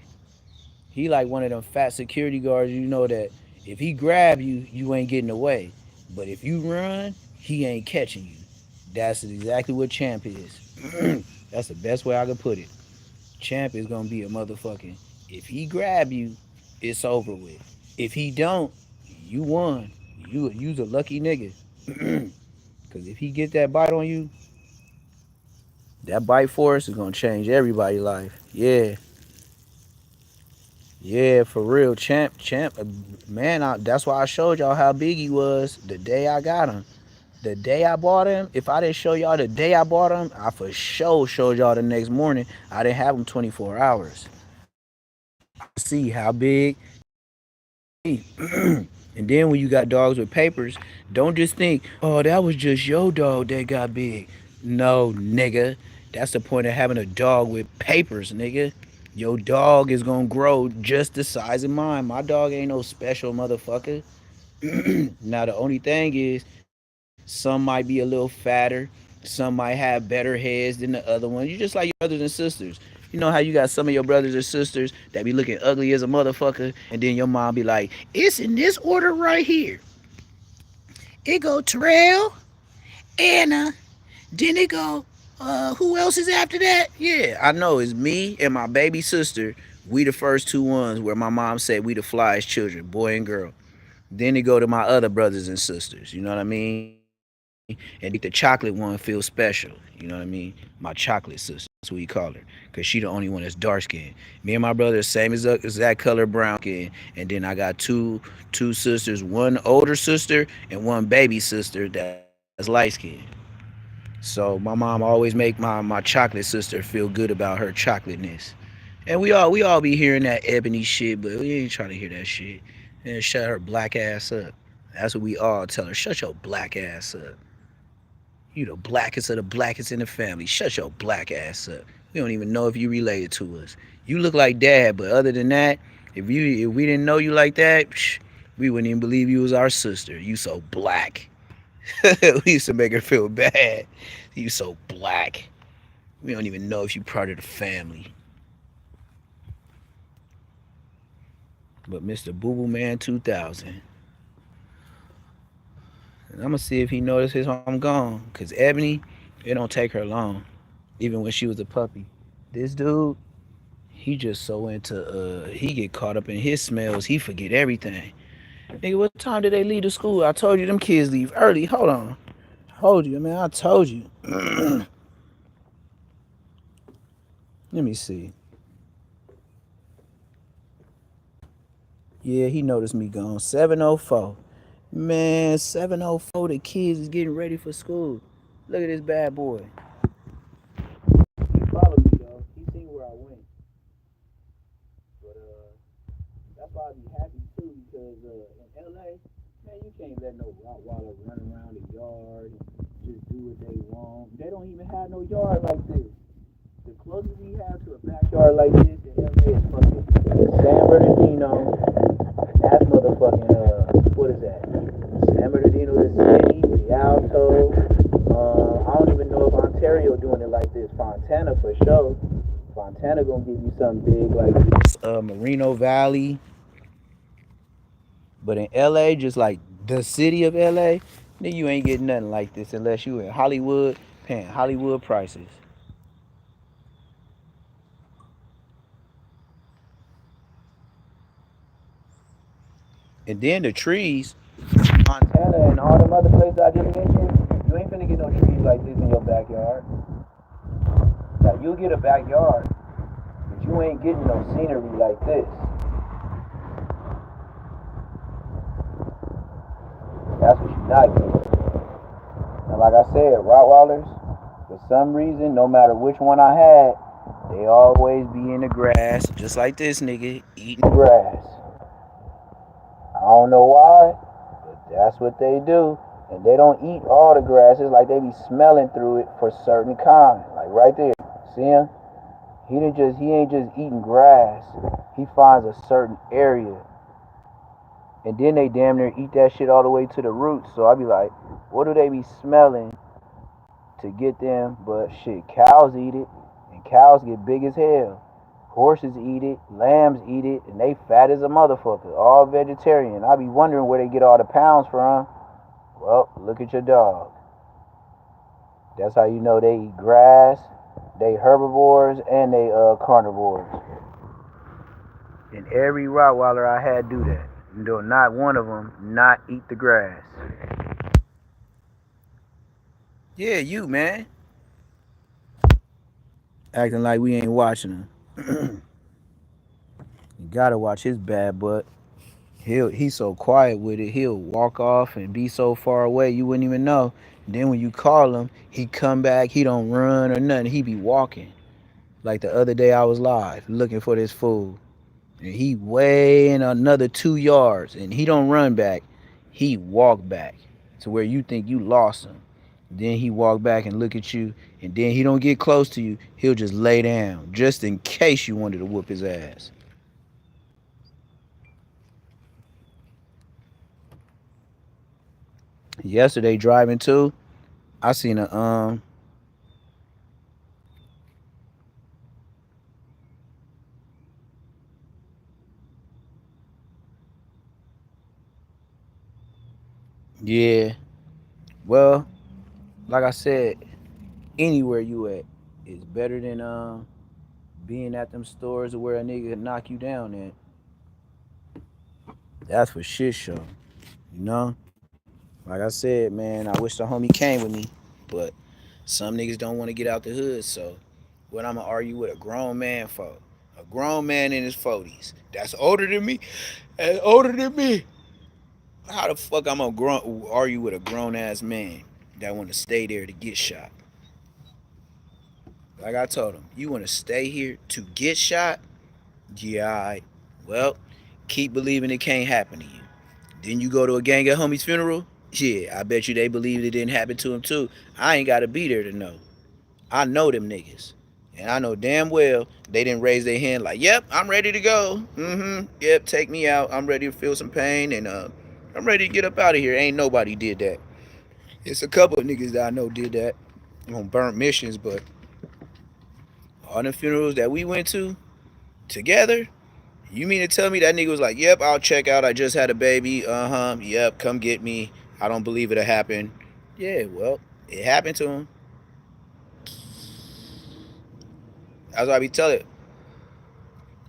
He like one of them fat security guards, you know that if he grab you, you ain't getting away. But if you run, he ain't catching you. That's exactly what Champ is. That's the best way I could put it. Champ is gonna be a motherfucking. If he grab you, it's over with. If he don't, you won. You's a lucky nigga. Cause if he get that bite on you, That bite force is gonna change everybody's life. Yeah, yeah, for real, champ. Man, that's why I showed y'all how big he was the day I got him. The day I bought him, if I didn't show y'all the day I bought him, I for sure showed y'all the next morning. I didn't have him 24 hours. I could see how big he. And then when you got dogs with papers, don't just think, oh, that was just your dog that got big. No, nigga. That's the point of having a dog with papers, nigga. Your dog is gonna grow just the size of mine. My dog ain't no special motherfucker. Now the only thing is, some might be a little fatter, some might have better heads than the other ones. You just like your brothers and sisters. You know how you got some of your brothers and sisters that be looking ugly as a motherfucker, and then your mom be like, "It's in this order right here. It go Terrell, Anna, then it go. Who else is after that? Yeah, I know it's me and my baby sister. We the first two ones where my mom said we the flyest children, boy and girl. Then it go to my other brothers and sisters. You know what I mean? And then they make the chocolate one feel special. You know what I mean? My chocolate sister. That's what we call her. Cause she the only one that's dark skinned. Me and my brother same exact color, brown skin. And then I got two sisters, one older sister and one baby sister that's light skinned. So my mom always make my chocolate sister feel good about her chocolateness. And we all be hearing that ebony shit, but we ain't trying to hear that shit. And shut her black ass up. That's what we all tell her. Shut your black ass up. You the blackest of the blackest in the family. Shut your black ass up. We don't even know if you related to us. You look like dad, but other than that, if we didn't know you like that, we wouldn't even believe you was our sister. You so black. We used to make her feel bad. You so black. We don't even know if you part of the family. But Mr. Boo Boo Man 2000. And I'm gonna see if he notices I'm gone. Cause Ebony, it don't take her long. Even when she was a puppy. This dude, he just so into he get caught up in his smells, he forget everything. Nigga, what time did they leave the school? I told you them kids leave early. Hold on. Hold you, man. I told you. Let me see. Yeah, he noticed me gone. 7:04. Man, 7:04. The kids is getting ready for school. Look at this bad boy. He followed me though. He seen where I went. But that's why I be happy too because in LA, man, you can't let no Rottweiler run around the yard and just do what they want. They don't even have no yard like this. The closest we have to a backyard like this in LA is fucking San Bernardino. That's motherfucking what is that? San Bernardino, the city, the Alto. I don't even know if Ontario doing it like this. Fontana for sure. Fontana gonna give you something big like this. Moreno Valley. But in LA, just like the city of LA, then you ain't getting nothing like this unless you in Hollywood paying Hollywood prices. And then the trees, Montana and all them other places I just mentioned, you ain't finna get no trees like this in your backyard. Now you'll get a backyard, but you ain't getting no scenery like this. That's what you not getting. And like I said, Rottweilers, for some reason, no matter which one I had, they always be in the grass, just like this nigga, eating grass. I don't know why, but that's what they do. And they don't eat all the grasses, like they be smelling through it for certain kind. Like right there. See him? He ain't just eating grass. He finds a certain area. And then they damn near eat that shit all the way to the roots. So I be like, what do they be smelling to get them? But shit, cows eat it. And cows get big as hell. Horses eat it, lambs eat it, and they fat as a motherfucker. All vegetarian. I be wondering where they get all the pounds from. Well, look at your dog. That's how you know they eat grass, they herbivores, and they carnivores. And every Rottweiler I had do that. No, not one of them not eat the grass. Yeah, you, man. acting like we ain't watching him. You gotta watch his bad butt. He's so quiet with it. He'll walk off and be so far away you wouldn't even know. Then when you call him, he come back. He don't run or nothing. He be walking. Like the other day, I was live looking for this fool, and he way in another 2 yards, and he don't run back. He walk back to where you think you lost him. Then he walk back and look at you, and then he don't get close to you. He'll just lay down just in case you wanted to whoop his ass. Yesterday driving too, I seen a yeah. Well, like I said, anywhere you at is better than being at them stores where a nigga can knock you down at. That's for shit show. You know? Like I said, man, I wish the homie came with me, but some niggas don't want to get out the hood, so what I'm gonna argue with a grown man for? A grown man in his 40s. That's older than me. That's older than me. How the fuck I'm gonna argue with a grown ass man that want to stay there to get shot? Like I told him, you want to stay here to get shot? Yeah, all right. Well, keep believing it can't happen to you. Then you go to a gang of homies' funeral? Yeah, I bet you they believe it didn't happen to him too. I ain't gotta be there to know. I know them niggas. And I know damn well they didn't raise their hand like, yep, I'm ready to go. Mm-hmm. Yep, take me out. I'm ready to feel some pain and I'm ready to get up out of here. Ain't nobody did that. It's a couple of niggas that I know did that on burnt missions, but all the funerals that we went to together, you mean to tell me that nigga was like, yep, I'll check out. I just had a baby. Uh-huh. Yep, come get me. I don't believe it'll happen. Yeah, well, it happened to him. That's why I be telling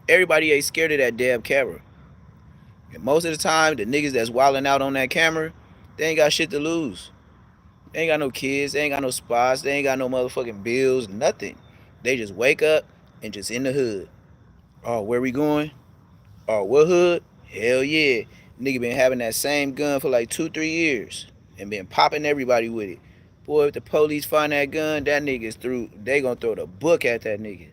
everybody ain't scared of that damn camera. And most of the time, the niggas that's wilding out on that camera, they ain't got shit to lose. They ain't got no kids. They ain't got no spots. They ain't got no motherfucking bills. Nothing. They just wake up and just in the hood. Oh, where we going? Oh, what hood? Hell yeah. Nigga been having that same gun for like 2, 3 years and been popping everybody with it. Boy, if the police find that gun, that nigga's through. They gonna throw the book at that nigga.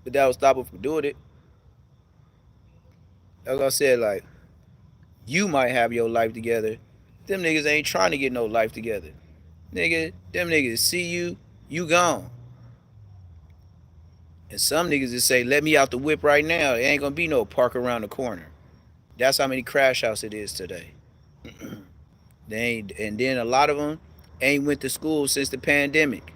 But that will stop him from doing it. As I said, like, you might have your life together. Them niggas ain't trying to get no life together. Nigga, them niggas see you, you gone. And some niggas just say, let me out the whip right now. It ain't gonna be no park around the corner. That's how many crash outs it is today. They ain't, and then a lot of them ain't went to school since the pandemic.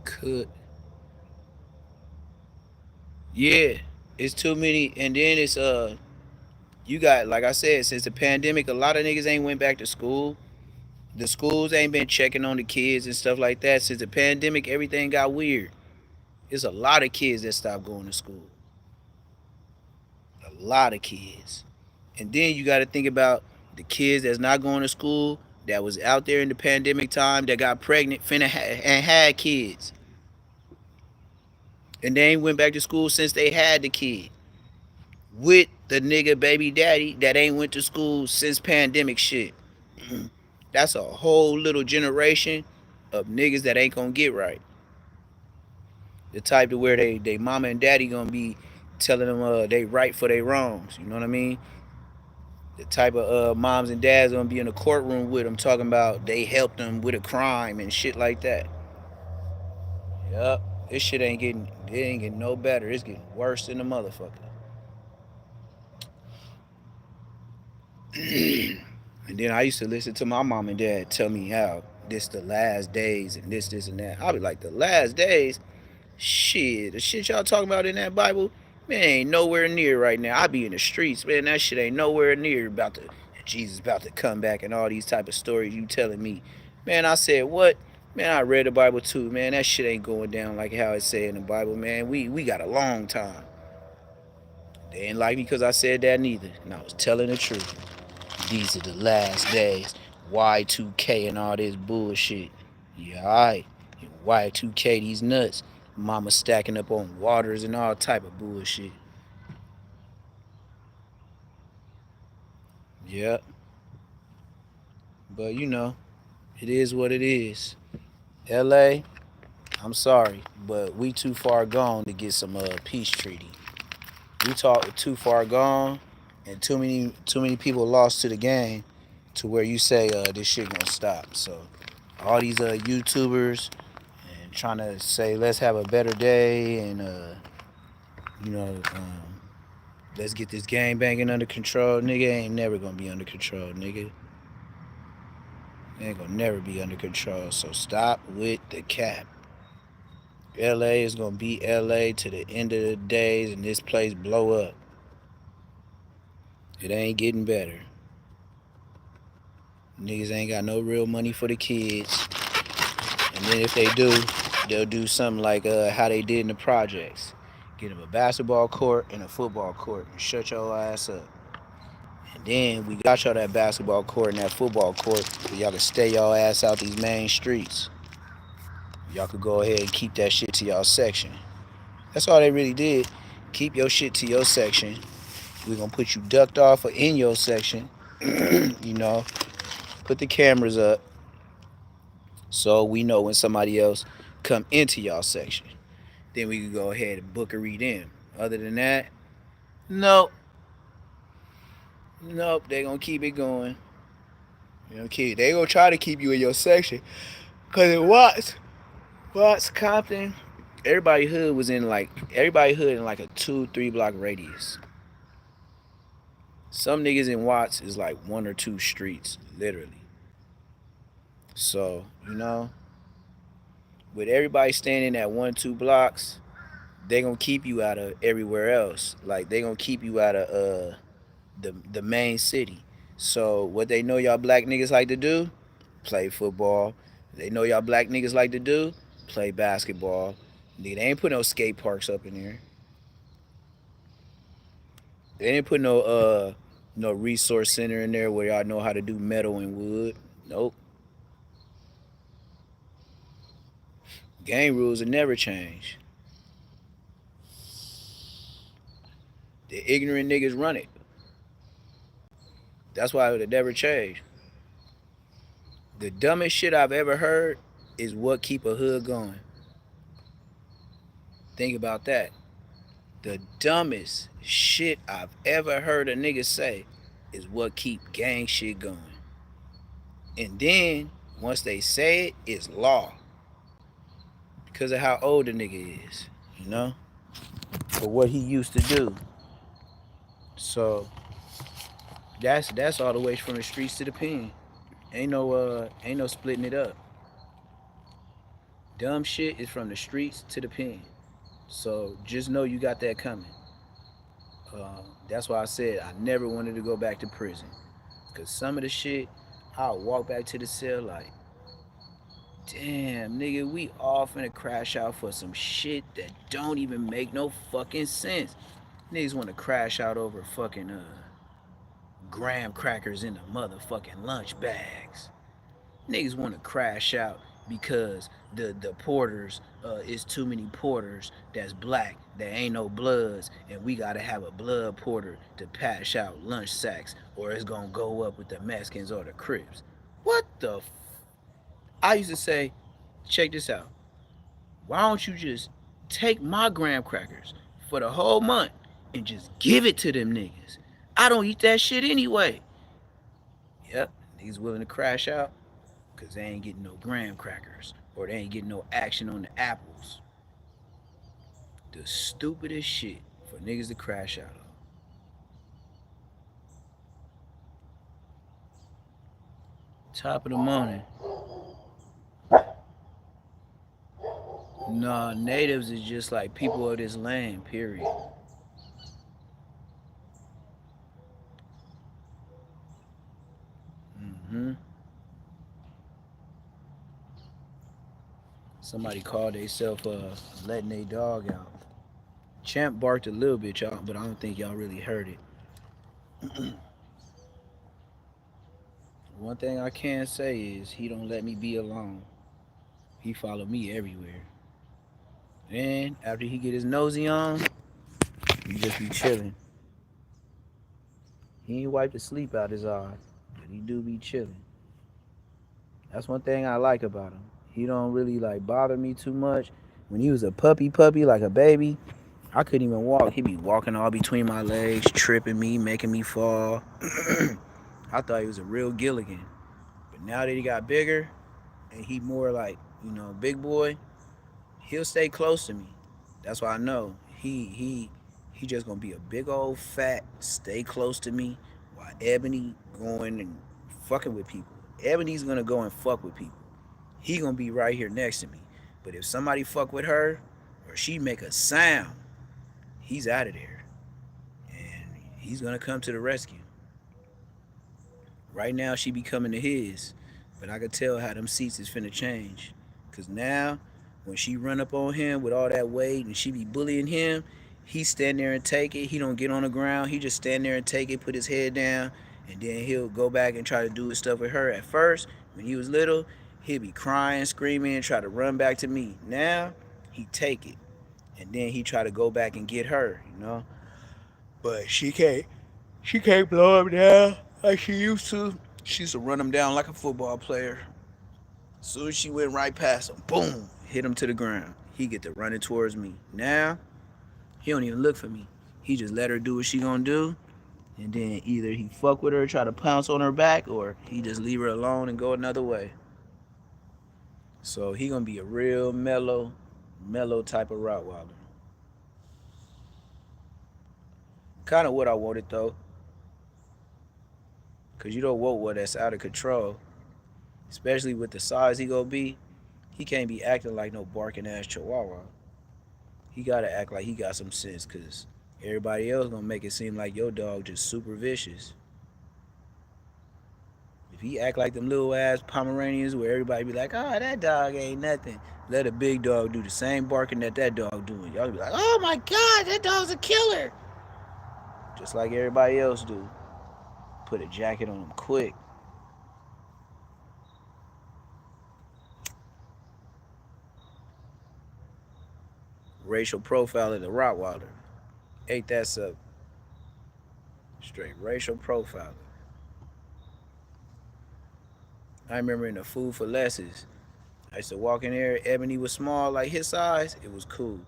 Could yeah, it's too many, and then it's you got like I said, since the pandemic, a lot of niggas ain't went back to school. The schools ain't been checking on the kids and stuff like that. Since the pandemic, everything got weird. There's a lot of kids that stopped going to school. A lot of kids. And then you got to think about the kids that's not going to school that was out there in the pandemic time that got pregnant and had kids. And they ain't went back to school since they had the kid. With the nigga baby daddy that ain't went to school since pandemic shit. That's a whole little generation of niggas that ain't gonna get right. The type to where they mama and daddy gonna be telling them they right for their wrongs. You know what I mean? The type of moms and dads gonna be in the courtroom with them talking about they helped them with a crime and shit like that. Yup. This shit ain't getting no better. It's getting worse than the motherfucker. And then I used to listen to my mom and dad tell me how this the last days and this and that. I'll be like, the last days? Shit, the shit y'all talking about in that Bible, man, ain't nowhere near right now. I be in the streets, man. That shit ain't nowhere near about to Jesus about to come back and all these type of stories you telling me. Man, I said, what? Man, I read the Bible too, man. That shit ain't going down like how it said in the Bible, man. We got a long time. They ain't like me because I said that neither. And I was telling the truth. These are the last days. Y2K and all this bullshit. Yeah, alright. Y2K, these nuts. Mama stacking up on waters and all type of bullshit. Yep. But you know, it is what it is. LA, I'm sorry, but we too far gone to get some peace treaty. We talk too far gone, and too many people lost to the game, to where you say this shit gonna stop. So all these YouTubers and trying to say let's have a better day and you know let's get this gang banging under control. Nigga ain't never gonna be under control, nigga. It ain't gonna never be under control. So stop with the cap. LA is gonna be LA to the end of the days, and this place blow up. It ain't getting better. Niggas ain't got no real money for the kids. And then if they do, they'll do something like how they did in the projects. Get them a basketball court and a football court and shut your ass up. And then we got y'all that basketball court and that football court so y'all can stay y'all ass out these main streets. Y'all could go ahead and keep that shit to y'all section. That's all they really did. Keep your shit to your section. We're gonna put you ducked off or in your section. You know, put the cameras up so we know when somebody else come into y'all section. Then we can go ahead and bookery them. Other than that, nope. Nope, they gonna keep it going. They gonna try to keep you in your section. Cause in Watts, Compton, everybody hood in like a 2-3 block radius. Some niggas in Watts is like 1 or 2 streets, literally. So, with everybody standing at 1-2 blocks, they gonna keep you out of everywhere else. Like they gonna keep you out of the main city. So what they know y'all black niggas like to do? Play football. They know y'all black niggas like to do? Play basketball. Nigga, they ain't put no skate parks up in here. They didn't put no resource center in there where y'all know how to do metal and wood. Nope. Game rules will never change. The ignorant niggas run it. That's why it would never change. The dumbest shit I've ever heard is what keep a hood going. Think about that. The dumbest shit I've ever heard a nigga say is what keep gang shit going. And then once they say it, it's law. Because of how old the nigga is, for what he used to do. So that's all the way from the streets to the pen. Ain't no splitting it up. Dumb shit is from the streets to the pen. So just know you got that coming. That's why I said I never wanted to go back to prison. Cause some of the shit, I'll walk back to the cell like, damn, nigga, we all finna crash out for some shit that don't even make no fucking sense. Niggas wanna crash out over fucking graham crackers in the motherfucking lunch bags. Niggas wanna crash out because the porters is too many porters that's black, there ain't no bloods, and we gotta have a blood porter to pass out lunch sacks or it's gonna go up with the Mexicans or the Crips. What the I used to say, check this out. Why don't you just take my graham crackers for the whole month and just give it to them niggas? I don't eat that shit anyway. Yep, niggas willing to crash out because they ain't getting no graham crackers or they ain't getting no action on the apples. The stupidest shit for niggas to crash out on. Top of the morning. Nah, natives is just like people of this land, period. Mm-hmm. Somebody called theyself letting their dog out. Champ barked a little bit, y'all, but I don't think y'all really heard it. One thing I can say is he don't let me be alone. He follow me everywhere. And after he get his nosy on, he just be chilling. He ain't wipe the sleep out his eye, but he do be chilling. That's one thing I like about him. He don't really like bother me too much. When he was a puppy, like a baby, I couldn't even walk. He'd be walking all between my legs, tripping me, making me fall. I thought he was a real Gilligan. But now that he got bigger and he more like, big boy, he'll stay close to me. That's why I know he just gonna be a big old fat, stay close to me while Ebony going and fucking with people. Ebony's gonna go and fuck with people. He gonna be right here next to me. But if somebody fuck with her or she make a sound, he's out of there. And he's gonna come to the rescue. Right now she be coming to his, but I could tell how them seats is finna change. Cause now when she run up on him with all that weight and she be bullying him, he stand there and take it. He don't get on the ground. He just stand there and take it, put his head down, and then he'll go back and try to do his stuff with her. At first, when he was little, he'd be crying, screaming, and try to run back to me. Now, he take it. And then he try to go back and get her. But she can't blow him down like she used to. She used to run him down like a football player. As soon as she went right past him, boom, hit him to the ground. He get to running towards me. Now, he don't even look for me. He just let her do what she gonna do. And then either he fuck with her, try to pounce on her back, or he just leave her alone and go another way. So he gonna be a real mellow type of Rottweiler. Kind of what I wanted though. Cause you don't want one that's out of control. Especially with the size he gonna be. He can't be acting like no barking ass chihuahua. He gotta act like he got some sense, cause everybody else gonna make it seem like your dog just super vicious. If he act like them little ass Pomeranians where everybody be like, oh, that dog ain't nothing. Let a big dog do the same barking that dog doing. Y'all be like, oh my god, that dog's a killer. Just like everybody else do. Put a jacket on him quick. Racial profiling the Rottweiler. Ain't that so? Straight racial profiling. I remember in the Food for Lesses, I used to walk in there. Ebony was small, like his size. It was cool.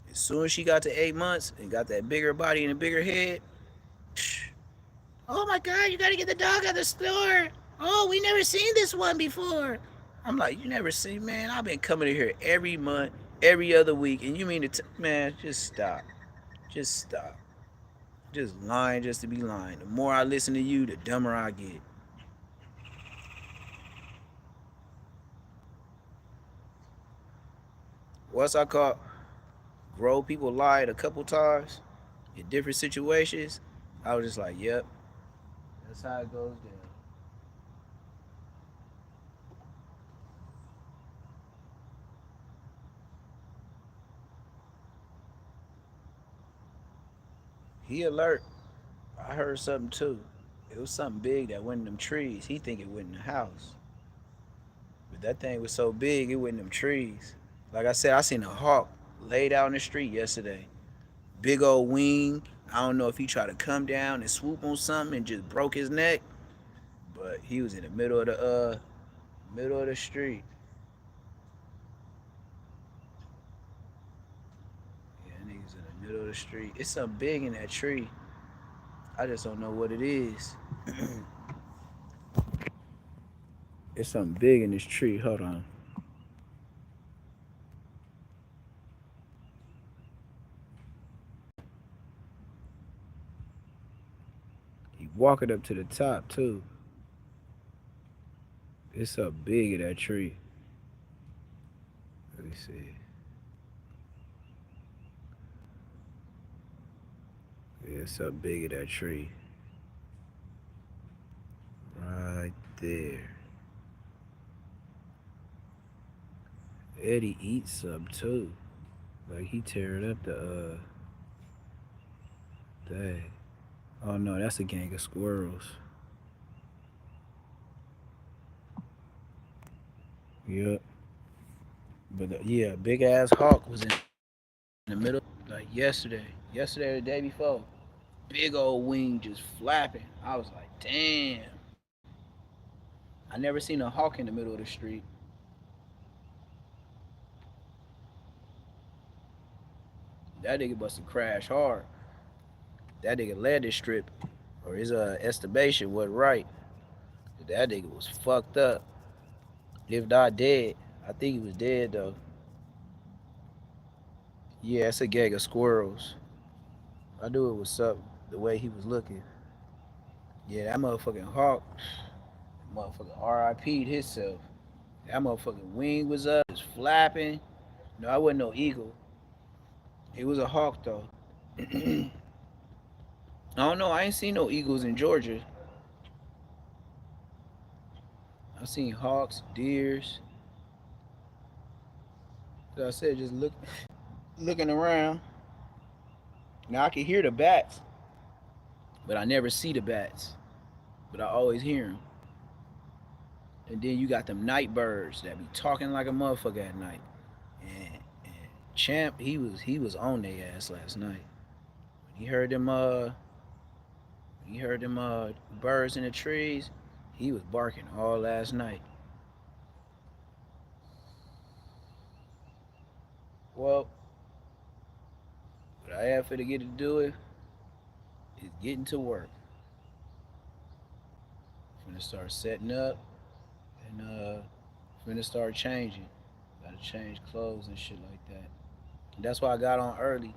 As soon as she got to 8 months and got that bigger body and a bigger head, oh my God, you gotta get the dog at the store. Oh, we never seen this one before. I'm like, you never seen, man. I've been coming in here every month, every other week, and you mean to, man, just stop. Just stop. Just lying just to be lying. The more I listen to you, the dumber I get. Once I caught grown people lied a couple times in different situations, I was just like, yep, that's how it goes down. He alert. I heard something too. It was something big that went in them trees. He think it went in the house. But that thing was so big, it went in them trees. Like I said, I seen a hawk laid out in the street yesterday. Big old wing. I don't know if he tried to come down and swoop on something and just broke his neck, but he was in the middle of the street. Yeah, niggas in the middle of the street. It's something big in that tree. I just don't know what it is. It's something big in this tree. Hold on. He walking up to the top too. It's something big in that tree. Let me see. Yeah, it's something big in that tree. Right there. Eddie eats some too. Like he tearing up the dang. Oh no, that's a gang of squirrels. Yeah, but yeah, big ass hawk was in the middle like yesterday or the day before. Big old wing just flapping. I was like, damn. I never seen a hawk in the middle of the street. That nigga must have crashed hard. That nigga led this strip, or his estimation wasn't right. That nigga was fucked up. If not dead, I think he was dead though. Yeah, it's a gang of squirrels. I knew it was something. The way he was looking. Yeah, that motherfucking hawk, motherfucking RIP'd himself. That motherfucking wing was up, was flapping. No, I wasn't no eagle. It was a hawk though. I don't know. I ain't seen no eagles in Georgia. I seen hawks, deers. Like I said, just looking around. Now I can hear the bats, but I never see the bats. But I always hear them. And then you got them night birds that be talking like a motherfucker at night. And Champ, he was on their ass last night. He heard them he heard them birds in the trees. He was barking all last night. Well, what I have for to get to do it is getting to work. I'm finna start setting up and finna start changing. Gotta change clothes and shit like that. And that's why I got on early.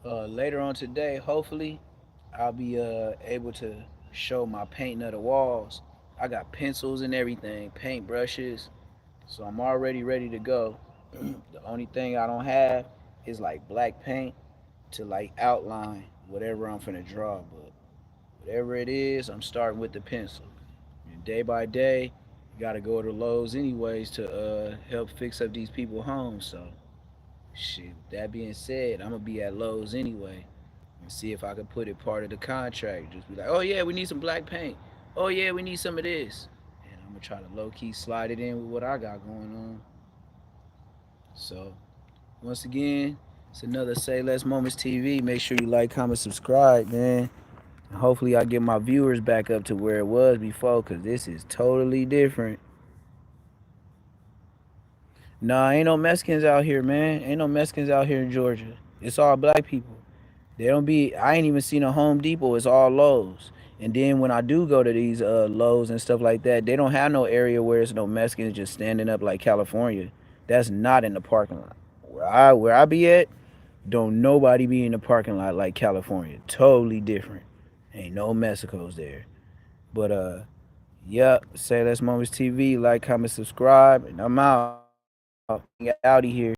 Later on today, hopefully, I'll be able to show my painting of the walls. I got pencils and everything, paint brushes, so I'm already ready to go. The only thing I don't have is like black paint to like outline whatever I'm finna draw. But whatever it is, I'm starting with the pencil. And day by day, you gotta go to Lowe's anyways to help fix up these people's homes. So shit. That being said, I'm gonna be at Lowe's anyway and see if I can put it part of the contract. Just be like, oh yeah, we need some black paint. Oh yeah, we need some of this. And I'm gonna try to low key slide it in with what I got going on. So once again, it's another Say Less Moments TV. Make sure you like, comment, subscribe, man. And hopefully I get my viewers back up to where it was before, cause this is totally different. Nah, ain't no Mexicans out here, man. Ain't no Mexicans out here in Georgia. It's all black people. They don't be. I ain't even seen a Home Depot. It's all Lowe's. And then when I do go to these Lowe's and stuff like that, they don't have no area where it's no Mexicans just standing up like California. That's not in the parking lot. Where I be at, don't nobody be in the parking lot like California. Totally different. Ain't no Mexicos there. But yep. Say Less Moments TV. Like, comment, subscribe, and I'm out. Out of here.